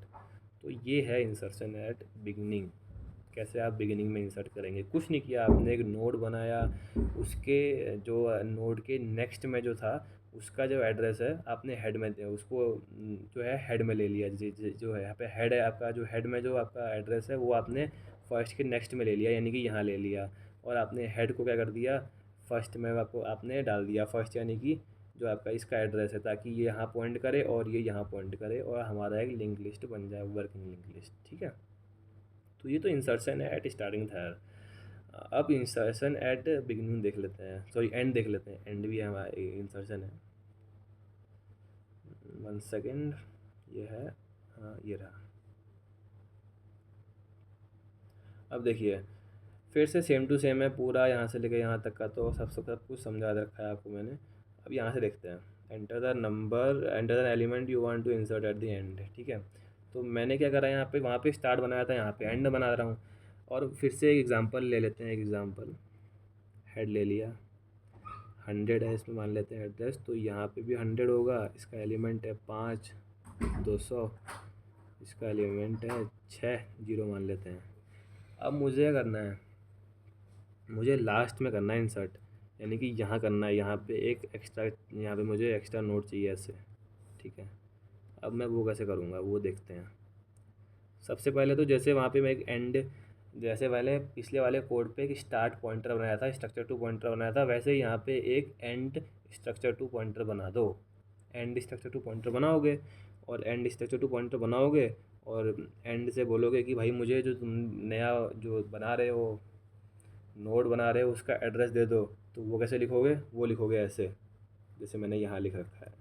तो ये है इंसर्शन एट बिगिनिंग। कैसे आप बिगिनिंग में इंसर्ट करेंगे? कुछ नहीं किया, आपने एक नोड बनाया, उसके जो नोड के नेक्स्ट में जो था उसका जो एड्रेस है आपने हेड में उसको जो है हेड में ले लिया। जो है यहाँ पे हेड है आपका, जो हेड में जो आपका एड्रेस है वो आपने फर्स्ट के नेक्स्ट में ले लिया, यानी कि यहाँ ले लिया। और आपने हेड को क्या कर दिया, फर्स्ट में आपको आपने डाल दिया, फर्स्ट यानी कि जो आपका इसका एड्रेस है, ताकि ये यहाँ पॉइंट करे और ये यहाँ पॉइंट करे और हमारा एक लिंक लिस्ट बन जाए, वर्किंग लिंक लिस्ट, ठीक है। तो ये तो इंसर्शन है एट स्टार्टिंग था यार। अब इंसर्शन एट बिगिनिंग देख लेते हैं, सॉरी एंड देख लेते हैं, एंड भी हमारा इंसर्शन है। 1 सेकेंड, ये है, हाँ ये रहा। अब देखिए फिर से सेम टू सेम है पूरा, यहाँ से लेकर यहाँ तक का तो सब कुछ समझा रखा है आपको मैंने। अब यहाँ से देखते हैं, enter the element you want to insert at the end, ठीक है। तो मैंने क्या करा यहाँ पे, वहाँ पे स्टार्ट बनाया था, यहाँ पे एंड बना रहा हूँ। और फिर से एक एग्जांपल ले लेते हैं, एक एग्जांपल, हेड ले लिया, 100 है इसमें मान लेते हैं एड्रेस, तो यहाँ पे भी 100 होगा, इसका एलिमेंट है 5, 200, इसका एलिमेंट है 6, 0 मान लेते हैं। अब मुझे क्या करना है, मुझे लास्ट में करना है इंसर्ट, यानी कि यहाँ करना है, यहाँ पे एक एक्स्ट्रा, यहाँ पे मुझे एक्स्ट्रा नोट चाहिए ऐसे, ठीक है। अब मैं वो कैसे करूँगा वो देखते हैं। सबसे पहले तो जैसे वहाँ पे मैं एक एंड, जैसे पहले पिछले वाले कोड पे एक स्टार्ट पॉइंटर बनाया था, स्ट्रक्चर टू पॉइंटर बनाया था, वैसे ही यहाँ पे एक एंड स्ट्रक्चर टू पॉइंटर बना दो। एंड स्ट्रक्चर टू पॉइंटर बनाओगे और एंड स्ट्रक्चर टू पॉइंटर बनाओगे और एंड से बोलोगे कि भाई मुझे जो तुम नया जो बना रहे हो, नोड बना रहे हो, उसका एड्रेस दे दो। तो वो कैसे लिखोगे, वो लिखोगे ऐसे, जैसे मैंने यहाँ लिख रखा है।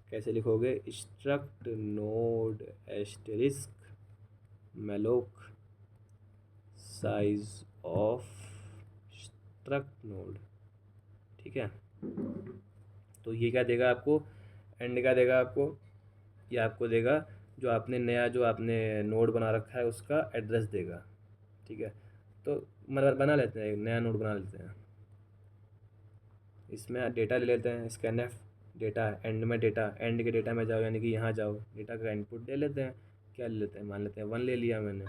कैसे लिखोगे, struct node asterisk malloc size of struct node, ठीक है। तो ये क्या देगा आपको, एंड क्या देगा आपको, ये आपको देगा जो आपने नया जो आपने नोड बना रखा है उसका एड्रेस देगा, ठीक है। तो बना लेते हैं, नया नोड बना लेते हैं, इसमें डेटा ले लेते हैं, स्कैनफ डेटा, एंड में डेटा, एंड के डेटा में जाओ, यानी कि यहाँ जाओ, डेटा का इनपुट ले लेते हैं, क्या ले लेते हैं, मान लेते हैं 1 ले लिया मैंने,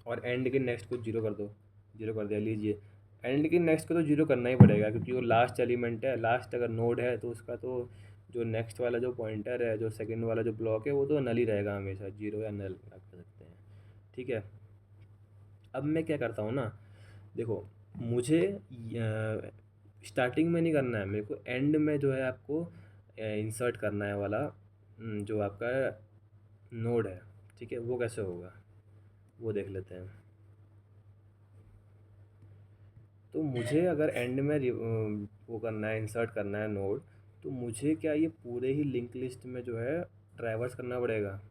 और एंड के नेक्स्ट को 0 कर दो, 0 कर दिया। लीजिए एंड के नेक्स्ट को तो 0 करना ही पड़ेगा, क्योंकि वो लास्ट एलिमेंट है, लास्ट अगर नोड है तो उसका तो जो नेक्स्ट वाला जो पॉइंटर है, जो सेकंड वाला जो ब्लॉक है, वो तो नल ही रहेगा हमेशा, 0 या नल आप कर सकते हैं, ठीक है। अब मैं क्या करता हूँ ना, देखो मुझे स्टार्टिंग में नहीं करना है, मेरे को एंड में जो है आपको इंसर्ट करना है वाला जो आपका नोड है, ठीक है। वो कैसे होगा वो देख लेते हैं। तो मुझे अगर एंड में वो करना है, इंसर्ट करना है नोड, तो मुझे क्या ये पूरे ही लिंक लिस्ट में जो है ट्रैवर्स करना पड़ेगा।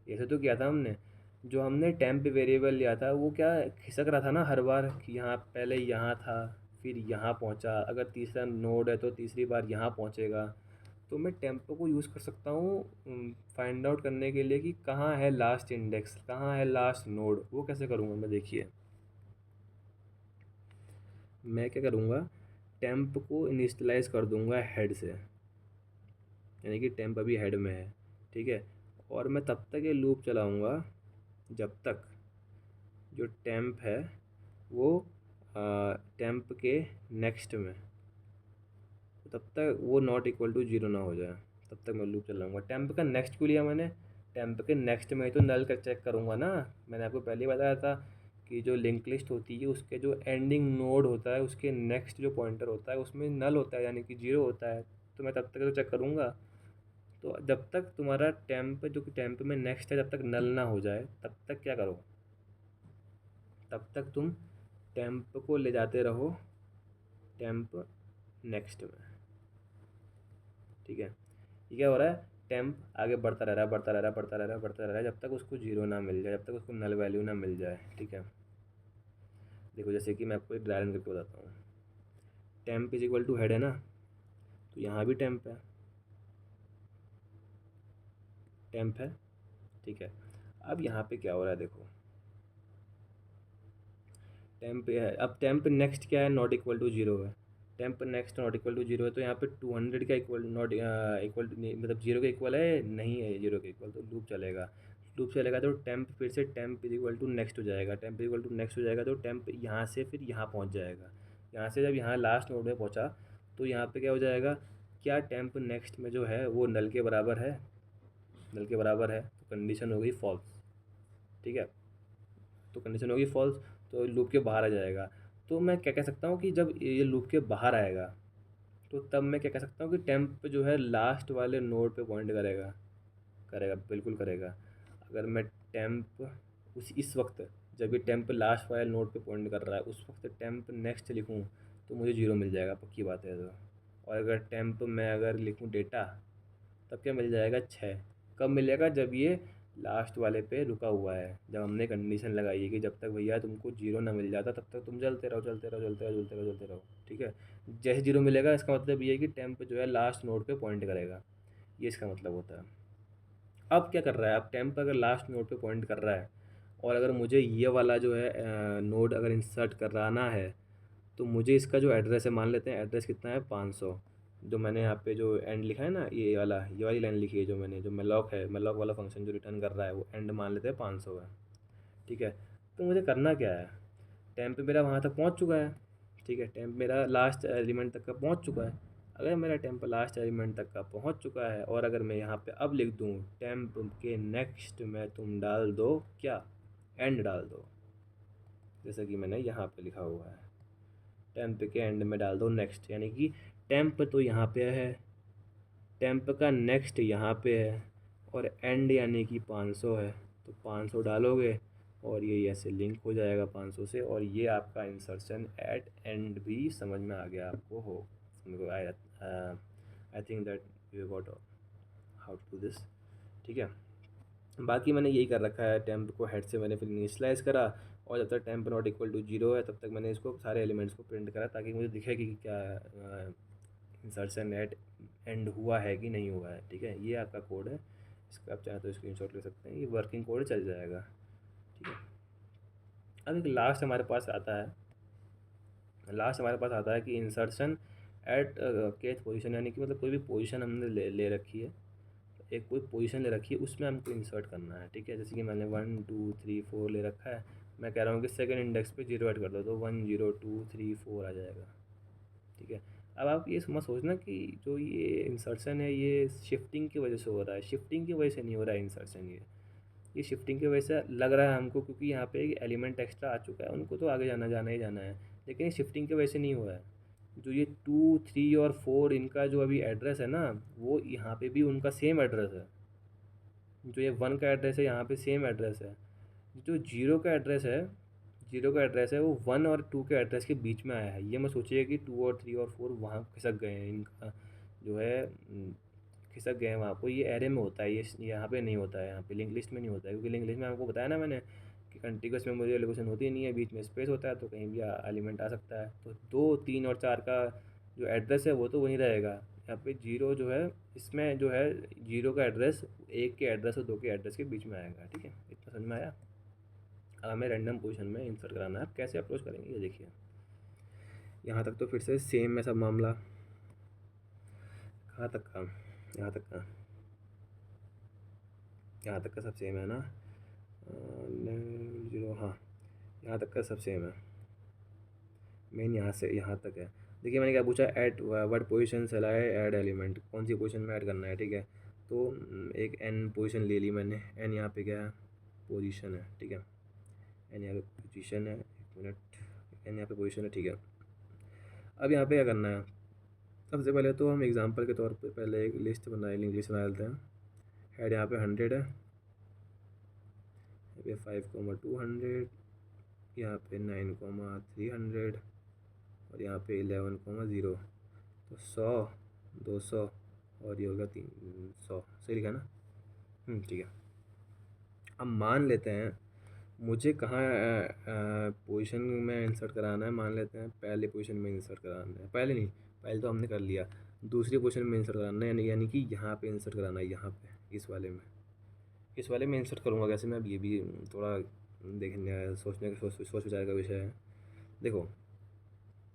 ऐसे तो किया था हमने, जो हमने टेम्प वेरिएबल लिया था वो क्या खिसक रहा था ना हर बार, कि यहाँ पहले यहाँ था फिर यहाँ पहुँचा, अगर तीसरा नोड है तो तीसरी बार यहाँ पहुँचेगा। तो मैं टेम्पो को यूज़ कर सकता हूँ फाइंड आउट करने के लिए कि कहाँ है लास्ट इंडेक्स, कहाँ है लास्ट नोड। वो कैसे करूँगा मैं, देखिए मैं क्या करूँगा, टेम्प को इनिशियलाइज़ कर दूंगा हेड से, यानी कि टेम्प अभी हेड में है, ठीक है। और मैं तब तक ये लूप चलाऊंगा जब तक जो टेम्प है वो टेम्प के नेक्स्ट में, तब तक वो नॉट इक्वल टू जीरो ना हो जाए, तब तक मैं लूप चलाऊंगा। टेम्प का नेक्स्ट क्यों लिया मैंने? टेम्प के नेक्स्ट में ही तो नल का चेक करूँगा ना। मैंने आपको पहले ही बताया था कि जो लिंक लिस्ट होती है उसके जो एंडिंग नोड होता है उसके नेक्स्ट जो पॉइंटर होता है उसमें नल होता है, यानी कि जीरो होता है, तो मैं तब तक तो चेक करूँगा। तो जब तक तुम्हारा टेम्प जो कि टेम्प में नेक्स्ट है जब तक नल ना हो जाए तब तक क्या करो, तब तक तुम टेम्प को ले जाते रहो टेम्प नेक्स्ट में, ठीक है। ये क्या हो रहा है, टेम्प आगे बढ़ता रह रहा है, बढ़ता रह रहा है, बढ़ता रह रहा है, बढ़ता रह रहा है, जब तक उसको जीरो ना मिल जाए, जब तक उसको नल वैल्यू ना मिल जाए, ठीक है। देखो जैसे कि मैं आपको एक डायग्राम करके बताता हूँ। Temp is equal to head है ना, तो यहाँ भी टेम्प है, टेम्प है, ठीक है। अब यहाँ पे क्या हो रहा है देखो, टेम्प है, अब टेम्प नेक्स्ट क्या है, नॉट इक्वल टू जीरो है। Temp next not equal to zero है, तो यहाँ पे 200 का इक्वल नॉट इक्वल मतलब जीरो के इक्वल है, नहीं है जीरो के इक्वल, तो लूप चलेगा। लूप चलेगा तो टेम्प फिर से temp is equal to next हो जाएगा, temp is equal to next हो जाएगा, तो टेम्प यहाँ से फिर यहाँ पहुँच जाएगा। यहाँ से जब यहाँ लास्ट नोड में पहुँचा तो यहाँ पे क्या हो जाएगा, क्या टेम्प नेक्स्ट में जो है वो नल के बराबर है, नल के बराबर है, तो कंडीशन हो गई फॉल्स, ठीक है। तो कंडीशन होगी फॉल्स, तो लूप के बाहर आ जाएगा। तो मैं क्या कह सकता हूँ कि जब ये लूप के बाहर आएगा तो तब मैं क्या कह सकता हूँ कि टेम्प जो है लास्ट वाले नोड पे पॉइंट करेगा, करेगा, बिल्कुल करेगा। अगर मैं टेम्प उस इस वक्त जब ये टेम्प लास्ट वाले नोड पे पॉइंट कर रहा है उस वक्त टेम्प नेक्स्ट लिखूँ तो मुझे जीरो मिल जाएगा, पक्की बात है। तो और अगर टेम्प मैं अगर लिखूँ डेटा तब क्या मिल जाएगा, 6। कब मिलेगा, जब ये लास्ट वाले पे रुका हुआ है, जब हमने कंडीशन लगाई है कि जब तक भैया तुमको जीरो ना मिल जाता तब तक तुम चलते रहो, चलते रहो, चलते रहो, चलते रहो, चलते रहो, ठीक है। जैसे जीरो मिलेगा इसका मतलब ये है कि टेम्प जो है लास्ट नोड पे पॉइंट करेगा, ये इसका मतलब होता है। अब क्या कर रहा है, अब टेम्प अगर लास्ट नोड पे पॉइंट कर रहा है और अगर मुझे ये वाला जो है नोड अगर इंसर्ट कराना है तो मुझे इसका जो एड्रेस है, मान लेते हैं एड्रेस कितना है 500, जो मैंने यहाँ पे जो एंड लिखा है ना, ये वाली लाइन लिखी है जो मैंने, जो मेलॉक है, मेलॉक वाला फंक्शन जो रिटर्न कर रहा है वो एंड मान लेते हैं 500 है, ठीक है। तो मुझे करना क्या है, टेम्प मेरा वहाँ तक पहुँच चुका है, ठीक है, टेम्प मेरा लास्ट एलिमेंट तक का पहुँच चुका है। अगर मेरा टेम्प लास्ट एलिमेंट तक का पहुँच चुका है और अगर मैं यहाँ पे अब लिख दूँ टेम्प के नेक्स्ट में तुम डाल दो क्या, एंड डाल दो, जैसा कि मैंने यहाँ पे लिखा हुआ है, टेम्प के एंड में डाल दो नेक्स्ट, यानी कि टेम्प तो यहाँ पे है, टेम्प का नेक्स्ट यहाँ पे है और एंड यानी कि 500 है, तो 500 डालोगे और ये ऐसे लिंक हो जाएगा 500 से, और ये आपका इंसर्शन एट एंड भी समझ में आ गया आपको हो, I think that you got how to do this, ठीक है। बाकी मैंने यही कर रखा है, टेम्प को हेड से मैंने फिर इनिशियलाइज़ करा और जब तक temp not equal to zero है तब तक मैंने इसको सारे एलिमेंट्स को प्रिंट करा ताकि मुझे दिखे कि क्या इंसर्शन एट एंड हुआ है कि नहीं हुआ है, ठीक है। ये आपका कोड है, इसका आप चाहें तो स्क्रीनशॉट ले सकते हैं, ये वर्किंग कोड चल जाएगा, ठीक है। अब एक लास्ट हमारे पास आता है, लास्ट हमारे पास आता है कि इंसर्शन एट केथ पोजीशन, यानी कि मतलब कोई भी पोजीशन हमने ले रखी है, एक कोई पोजीशन ले रखी है उसमें हमको इंसर्ट करना है, ठीक है। जैसे कि मैंने 1 2 3 4 ले रखा है, मैं कह रहा हूँ कि सेकंड इंडेक्स पे 0 ऐड कर दो तो 1 0 2 3 4 आ जाएगा, ठीक है। अब आप ये मत सोचना कि जो ये इंसर्शन है ये शिफ्टिंग की वजह से हो रहा है, शिफ्टिंग की वजह से नहीं हो रहा है इंसर्शन, ये शिफ्टिंग की वजह से लग रहा है हमको क्योंकि यहाँ पे एक एलिमेंट एक्स्ट्रा आ चुका है, उनको तो आगे जाना जाना ही जाना है, लेकिन ये शिफ्टिंग की वजह से नहीं हुआ है। जो ये 2 3 और 4 इनका जो अभी एड्रेस है ना वो यहाँ पे भी उनका सेम एड्रेस है, जो ये 1 का एड्रेस है यहाँ पे सेम एड्रेस है, जो 0 का एड्रेस है, 0 का एड्रेस है वो 1 और 2 के एड्रेस के बीच में आया है। ये मत सोचिए कि 2 और 3 और 4 वहाँ खिसक गए हैं, इनका जो है खिसक गए हैं वहाँ को, ये एरे में होता है, ये यहाँ पे नहीं होता है, यहाँ पे लिंक लिस्ट में नहीं होता है, क्योंकि लिंक लिस्ट में आपको बताया ना मैंने कि कंटिन्यूअस मेमोरी एलोकेशन होती नहीं है, बीच में स्पेस होता है तो कहीं भी एलिमेंट आ सकता है। तो 2 3 और 4 का जो एड्रेस है वो तो वहीं रहेगा, यहाँ पे 0 जो है इसमें जो है 0 का एड्रेस 1 के एड्रेस और 2 के एड्रेस के बीच में आएगा, ठीक है। इतना समझ में आया। अब हमें रैंडम पोजीशन में इंसर्ट कराना है, कैसे अप्रोच करेंगे ये देखिए। यहाँ तक तो फिर से सेम है सब मामला। कहाँ तक का? यहाँ तक का, यहाँ तक का सब सेम है ना? 0, हाँ यहाँ तक का सब सेम है। मेन यहाँ से यहाँ तक है। देखिए मैंने क्या पूछा, at what position shall I add element, कौन सी पोजीशन में ऐड करना है, ठीक है। तो एक एन पोजीशन ले ली मैंने, एन यहाँ पे क्या है, पोजीशन है, ठीक है। एन यहाँ पे पोजीशन है, 1 मिनट, एन यहाँ पे पोजीशन है, ठीक है। अब यहाँ पे क्या करना है, सबसे पहले तो हम एग्जांपल के तौर पे पहले एक लिस्ट लिस्ट बना लेते हैं। हेड यहाँ पे 100 है, यहाँ पे 5,200, यहाँ पे 9,300 और यहाँ पे 11,0। तो 100, 200 और ये होगा 300, सही लिखा ना? ठीक है। अब मान लेते हैं मुझे कहाँ पोजीशन में इंसर्ट कराना है, मान लेते हैं पहले पोजीशन में इंसर्ट कराना है, पहले नहीं, पहले तो हमने कर लिया, दूसरी पोजीशन में इंसर्ट कराना है, यानी कि यहाँ पे इंसर्ट कराना है, यहाँ पे इस वाले में इंसर्ट करूँगा कैसे मैं, अब ये भी थोड़ा देखने सोच विचार का विषय है। देखो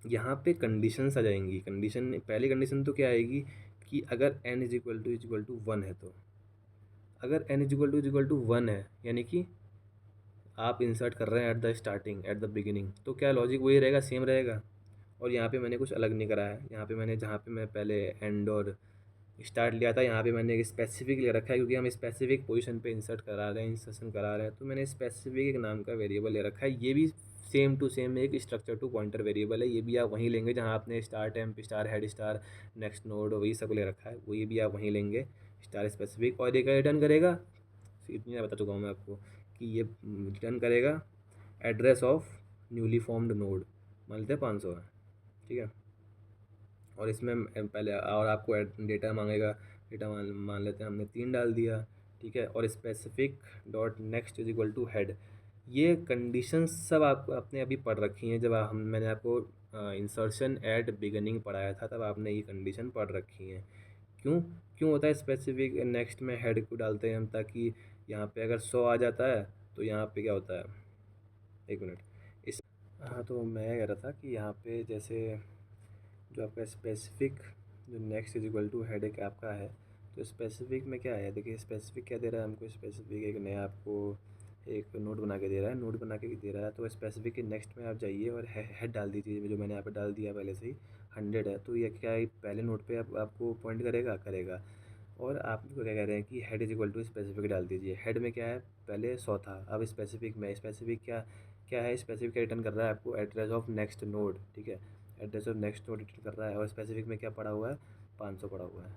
यहाँ पे कंडीशंस आ जाएंगी। कंडीशन, पहली कंडीशन तो क्या आएगी कि अगर n = 1 है, तो अगर n = 1 है यानी कि आप इंसर्ट कर रहे हैं at the starting, at the beginning, तो क्या लॉजिक वही रहेगा, सेम रहेगा। और यहाँ पे मैंने कुछ अलग नहीं करा है, यहाँ पे मैंने जहाँ पे मैं पहले एंड और स्टार्ट लिया था, यहाँ पे मैंने एक स्पेसिफिक ले रखा है, क्योंकि हम स्पेसिफिक पोजीशन पे इंसर्ट करा रहे हैं, इंसर्शन करा रहे हैं, तो मैंने स्पेसिफिक एक नाम का वेरिएबल ले रखा है। ये भी सेम टू सेम एक स्ट्रक्चर टू पॉइंटर वेरिएबल है, ये भी आप वहीं लेंगे जहाँ आपने star temp, star head, star next node, वही सब ले रखा है, वो ये भी आप वहीं लेंगे, स्टार स्पेसिफिक। और एक रिटर्न करेगा, इतनी बता चुका हूँ मैं आपको कि ये रिटर्न करेगा address of newly formed node, मान लेते हैं 500 है, ठीक है। और इसमें पहले और आपको डेटा मांगेगा, डेटा मान लेते हैं हमने 3 डाल दिया, ठीक है। और स्पेसिफिक डॉट नेक्स्ट = हेड, ये कंडीशन सब आपको आपने अभी पढ़ रखी हैं, जब मैंने आपको इंसर्शन एट बिगिनिंग पढ़ाया था, तब आपने ये कंडीशन पढ़ रखी हैं। क्यों क्यों होता है स्पेसिफिक नेक्स्ट में हेड को डालते हैं हम, ताकि यहाँ पे अगर 100 आ जाता है तो यहाँ पे क्या होता है, 1 मिनट इस, हाँ तो मैं कह रहा था कि यहाँ पे जैसे जो आपका स्पेसिफिक जो नेक्स्ट = हेड एक आपका है, तो स्पेसिफिक में क्या है, देखिए स्पेसिफिक क्या दे रहा है हमको, स्पेसिफिक एक नया आपको एक नोट बना के दे रहा है, नोट बना के दे रहा है। तो स्पेसिफिक के नेक्स्ट में आप जाइए और हेड डाल दीजिए, जो मैंने यहाँ पे डाल दिया पहले से ही 100 है, तो ये क्या है, पहले नोट पे आपको पॉइंट करेगा। और आप क्या कह रहे हैं कि हेड = स्पेसिफिक डाल दीजिए। हेड में क्या है, पहले 100 था, अब स्पेसिफिक में, स्पेसिफिक क्या क्या है, स्पेसिफिक क्या रिटर्न कर रहा है आपको, एड्रेस ऑफ नेक्स्ट नोड, ठीक है। Address of next node return कर रहा है, और स्पेसिफिक में क्या पड़ा हुआ है, 500 पड़ा हुआ है,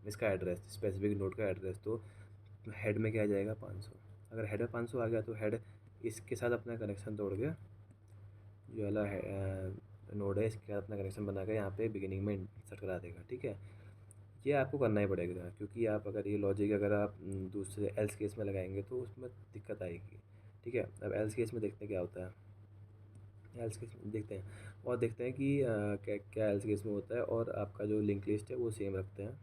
इसका एड्रेस, स्पेसिफिक नोड का एड्रेस। तो हेड में क्या आ जाएगा, 500। अगर हेड में 500 आ गया तो हेड इसके साथ अपना कनेक्शन तोड़ के, जो वाला नोड है इसके साथ अपना कनेक्शन बना के यहाँ पे बिगिनिंग में इंसर्ट करा देगा, ठीक है। ये आपको करना ही पड़ेगा, क्योंकि आप अगर ये लॉजिक अगर आप दूसरे एल्स केस में लगाएंगे तो उसमें दिक्कत आएगी, ठीक है। अब एल्स केस में देखते हैं क्या होता है, एल्स केस में देखते हैं और देखते हैं कि क्या क्या एल्स केस में होता है, और आपका जो लिंक लिस्ट है वो सेम रखते हैं।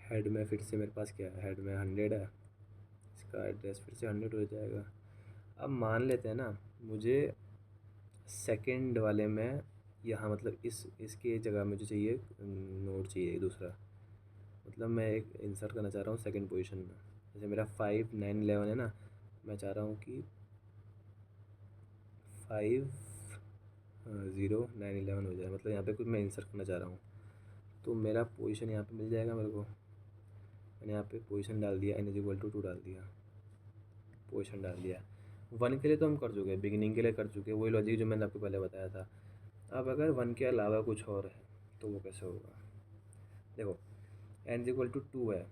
हेड में फिर से मेरे पास क्या है, हेड में 100 है, इसका एड्रेस फिर से 100 हो जाएगा। अब मान लेते हैं ना, मुझे सेकंड वाले में यहाँ मतलब इसके जगह मुझे चाहिए नोड चाहिए दूसरा, मतलब मैं एक इंसर्ट करना चाह रहा हूँ सेकंड पोजीशन में। जैसे मेरा 5, 9, 11 है ना, मैं चाह रहा हूँ कि 5, 0, 9, 11 हो जाए, मतलब यहाँ पे कुछ मैं इंसर्ट करना चाह रहा हूँ। तो मेरा पोजीशन यहाँ पे मिल जाएगा मेरे को, मैंने यहाँ पे पोजीशन डाल दिया, n = 2 डाल दिया, पोजीशन डाल दिया। 1 के लिए तो हम कर चुके, बिगिनिंग के लिए कर चुके, वही लॉजिक जो मैंने आपको पहले बताया था। अब अगर 1 के अलावा कुछ और है तो वो कैसे होगा, देखो n = 2 है,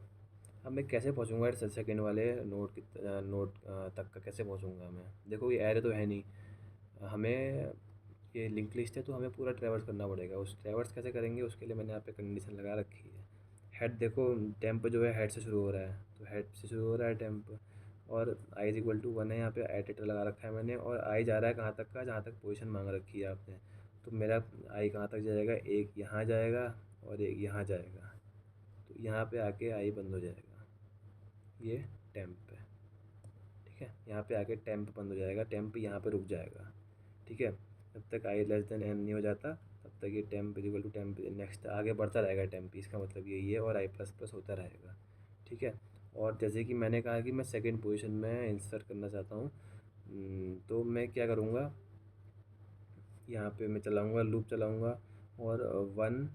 अब मैं कैसे पहुंचूंगा सेकंड वाले नोड तक का कैसे पहुंचूंगा मैं, देखो ये एरे तो है नहीं, हमें ये लिंक लिस्ट है तो हमें पूरा ट्रैवर्स करना पड़ेगा। उस ट्रैवर्स कैसे करेंगे, उसके लिए मैंने यहाँ पे कंडीशन लगा रखी है। हेड देखो, टेम्प जो है हेड से शुरू हो रहा है, तो हेड से शुरू हो रहा है टेम्प, और i = 1 है, यहाँ पे एडिटर लगा रखा है मैंने, और आई जा रहा है कहाँ तक का, जहाँ तक पोजीशन मांग रखी है आपने। तो मेरा आई कहाँ तक जाएगा, एक यहाँ जाएगा और एक यहाँ जाएगा, तो यहाँ पे आके आई बंद हो जाएगा, ये टेम्प है, ठीक है। यहाँ पे आके टेम्प बंद हो जाएगा, टेम्प यहाँ पे रुक जाएगा, ठीक है। जब तक आई लेस देन एन नहीं हो जाता तब तक ये temp equal to temp next आगे बढ़ता रहेगा टेम्प, इसका मतलब यही है, और आई प्लस प्लस होता रहेगा, ठीक है। और जैसे कि मैंने कहा कि मैं सेकंड पोजीशन में इंसर्ट करना चाहता हूँ, तो मैं क्या करूँगा, यहाँ पे मैं चलाऊँगा, लूप चलाऊँगा, और 1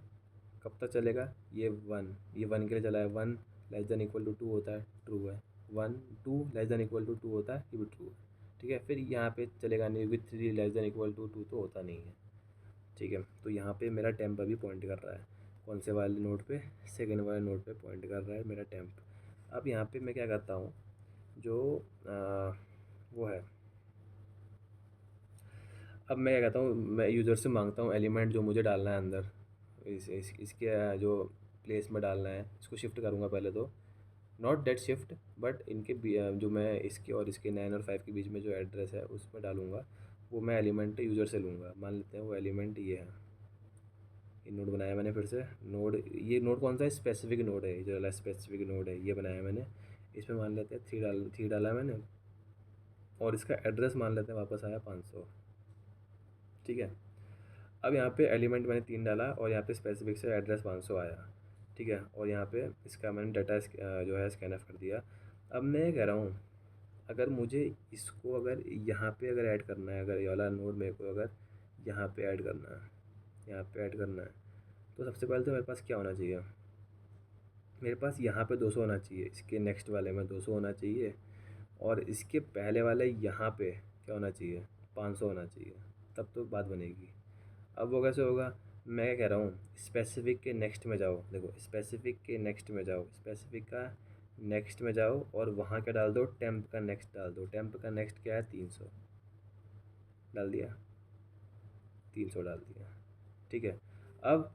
कब तक चलेगा, ये 1 के लिए चला है, 1 लेस देन इक्वल टू 2 होता है, ट्रू है, 1 2 लेस देन इक्वल टू 2 होता है, ये भी ट्रू है, ठीक है। फिर यहाँ पे चलेगा नहीं, with 3 less than equal to 2 तो होता नहीं है, ठीक है। तो यहाँ पे मेरा टेम्प अभी पॉइंट कर रहा है, कौन से वाले नोड पे, सेकेंड वाले नोड पे पॉइंट कर रहा है मेरा टेम्प। अब यहाँ पे मैं क्या करता हूँ, जो वो है, अब मैं क्या कहता हूँ, मैं यूज़र से मांगता हूँ एलिमेंट जो मुझे डालना है अंदर, इसके जो प्लेस में डालना है, इसको शिफ्ट करूँगा पहले तो, नॉट डेट शिफ्ट, बट इनके जो मैं इसके और इसके 9 और 5 के बीच में जो एड्रेस है उसमें डालूँगा, वो मैं एलिमेंट यूज़र से लूँगा। मान लेते हैं वो एलिमेंट ये है, ये नोड बनाया मैंने फिर से नोड, ये नोड कौन सा है, स्पेसिफिक नोड है, जो वाला स्पेसिफिक नोड है ये बनाया मैंने, इसमें मान लेते हैं 3 डाला मैंने, और इसका एड्रेस मान लेते हैं वापस आया 500, ठीक है। अब यहाँ पे एलिमेंट मैंने 3 डाला और यहाँ पे स्पेसिफिक से एड्रेस 500 आया, ठीक है। और यहाँ पे इसका मैंने डाटा जो है स्कैनफ कर दिया। अब मैं ये कह रहा हूँ, अगर मुझे इसको अगर यहाँ पे अगर ऐड करना है, अगर ये वाला नोड मेरे को अगर यहाँ पे ऐड करना है, यहाँ पे ऐड करना है, तो सबसे पहले तो मेरे पास क्या होना चाहिए, मेरे पास यहाँ पे 200 होना चाहिए, इसके नेक्स्ट वाले में 200 होना चाहिए, और इसके पहले वाले यहाँ पे क्या होना चाहिए, 500 होना चाहिए, तब तो बात बनेगी। अब वो कैसे होगा, मैं क्या कह रहा हूँ, स्पेसिफिक के नेक्स्ट में जाओ, देखो स्पेसिफिक के नेक्स्ट में जाओ, स्पेसिफिक का नेक्स्ट में जाओ, और वहाँ क्या डाल दो, टेम्प का नेक्स्ट डाल दो। टेम्प का नेक्स्ट क्या है, 300 डाल दिया, 300 डाल दिया, ठीक है। अब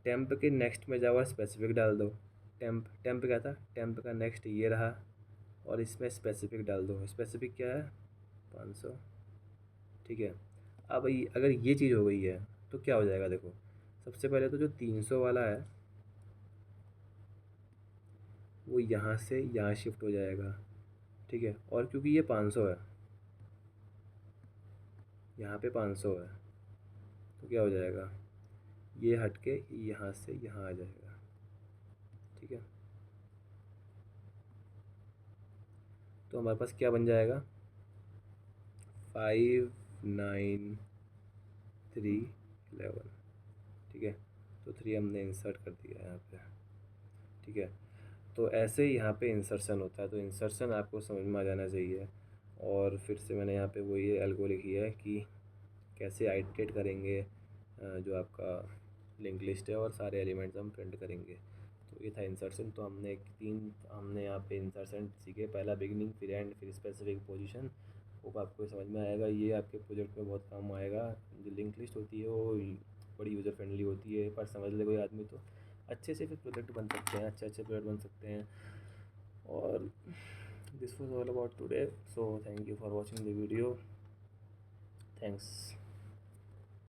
टेम्प के नेक्स्ट में जाओ और स्पेसिफिक डाल दो, टेम्प क्या था, टेम्प का नेक्स्ट ये रहा, और इसमें स्पेसिफिक डाल दो, स्पेसिफिक क्या है 500, ठीक है। अब अगर ये चीज़ हो गई है तो क्या हो जाएगा, देखो सबसे पहले तो जो 300 वाला है वो यहाँ से यहाँ शिफ्ट हो जाएगा, ठीक है। और क्योंकि ये 500 है, यहाँ पे 500 है, तो क्या हो जाएगा, ये हट के यहाँ से यहाँ आ जाएगा, ठीक है। तो हमारे पास क्या बन जाएगा, 59311, ठीक है। तो 3 हमने इंसर्ट कर दिया यहाँ पे, ठीक है। तो ऐसे ही यहाँ पे इंसर्शन होता है, तो इंसर्शन आपको समझ में आ जाना चाहिए। और फिर से मैंने यहाँ पे वो ये एल्गो लिखी है कि कैसे आइटरेट करेंगे जो आपका लिंक लिस्ट है, और सारे एलिमेंट्स हम प्रिंट करेंगे। तो ये था इंसर्शन। तो हमने यहाँ पे इंसर्शन सीखे, पहला बिगिनिंग, फिर एंड, फिर स्पेसिफिक पोजीशन। होप आपको समझ में आएगा, ये आपके प्रोजेक्ट में बहुत काम आएगा। जो लिंक लिस्ट होती है वो बड़ी यूज़र फ्रेंडली होती है, पर समझ ले कोई आदमी तो अच्छे से फिर प्रोजेक्ट बन सकते हैं, अच्छे प्रोजेक्ट बन सकते हैं। और this was all about today, so thank you for watching the video, thanks.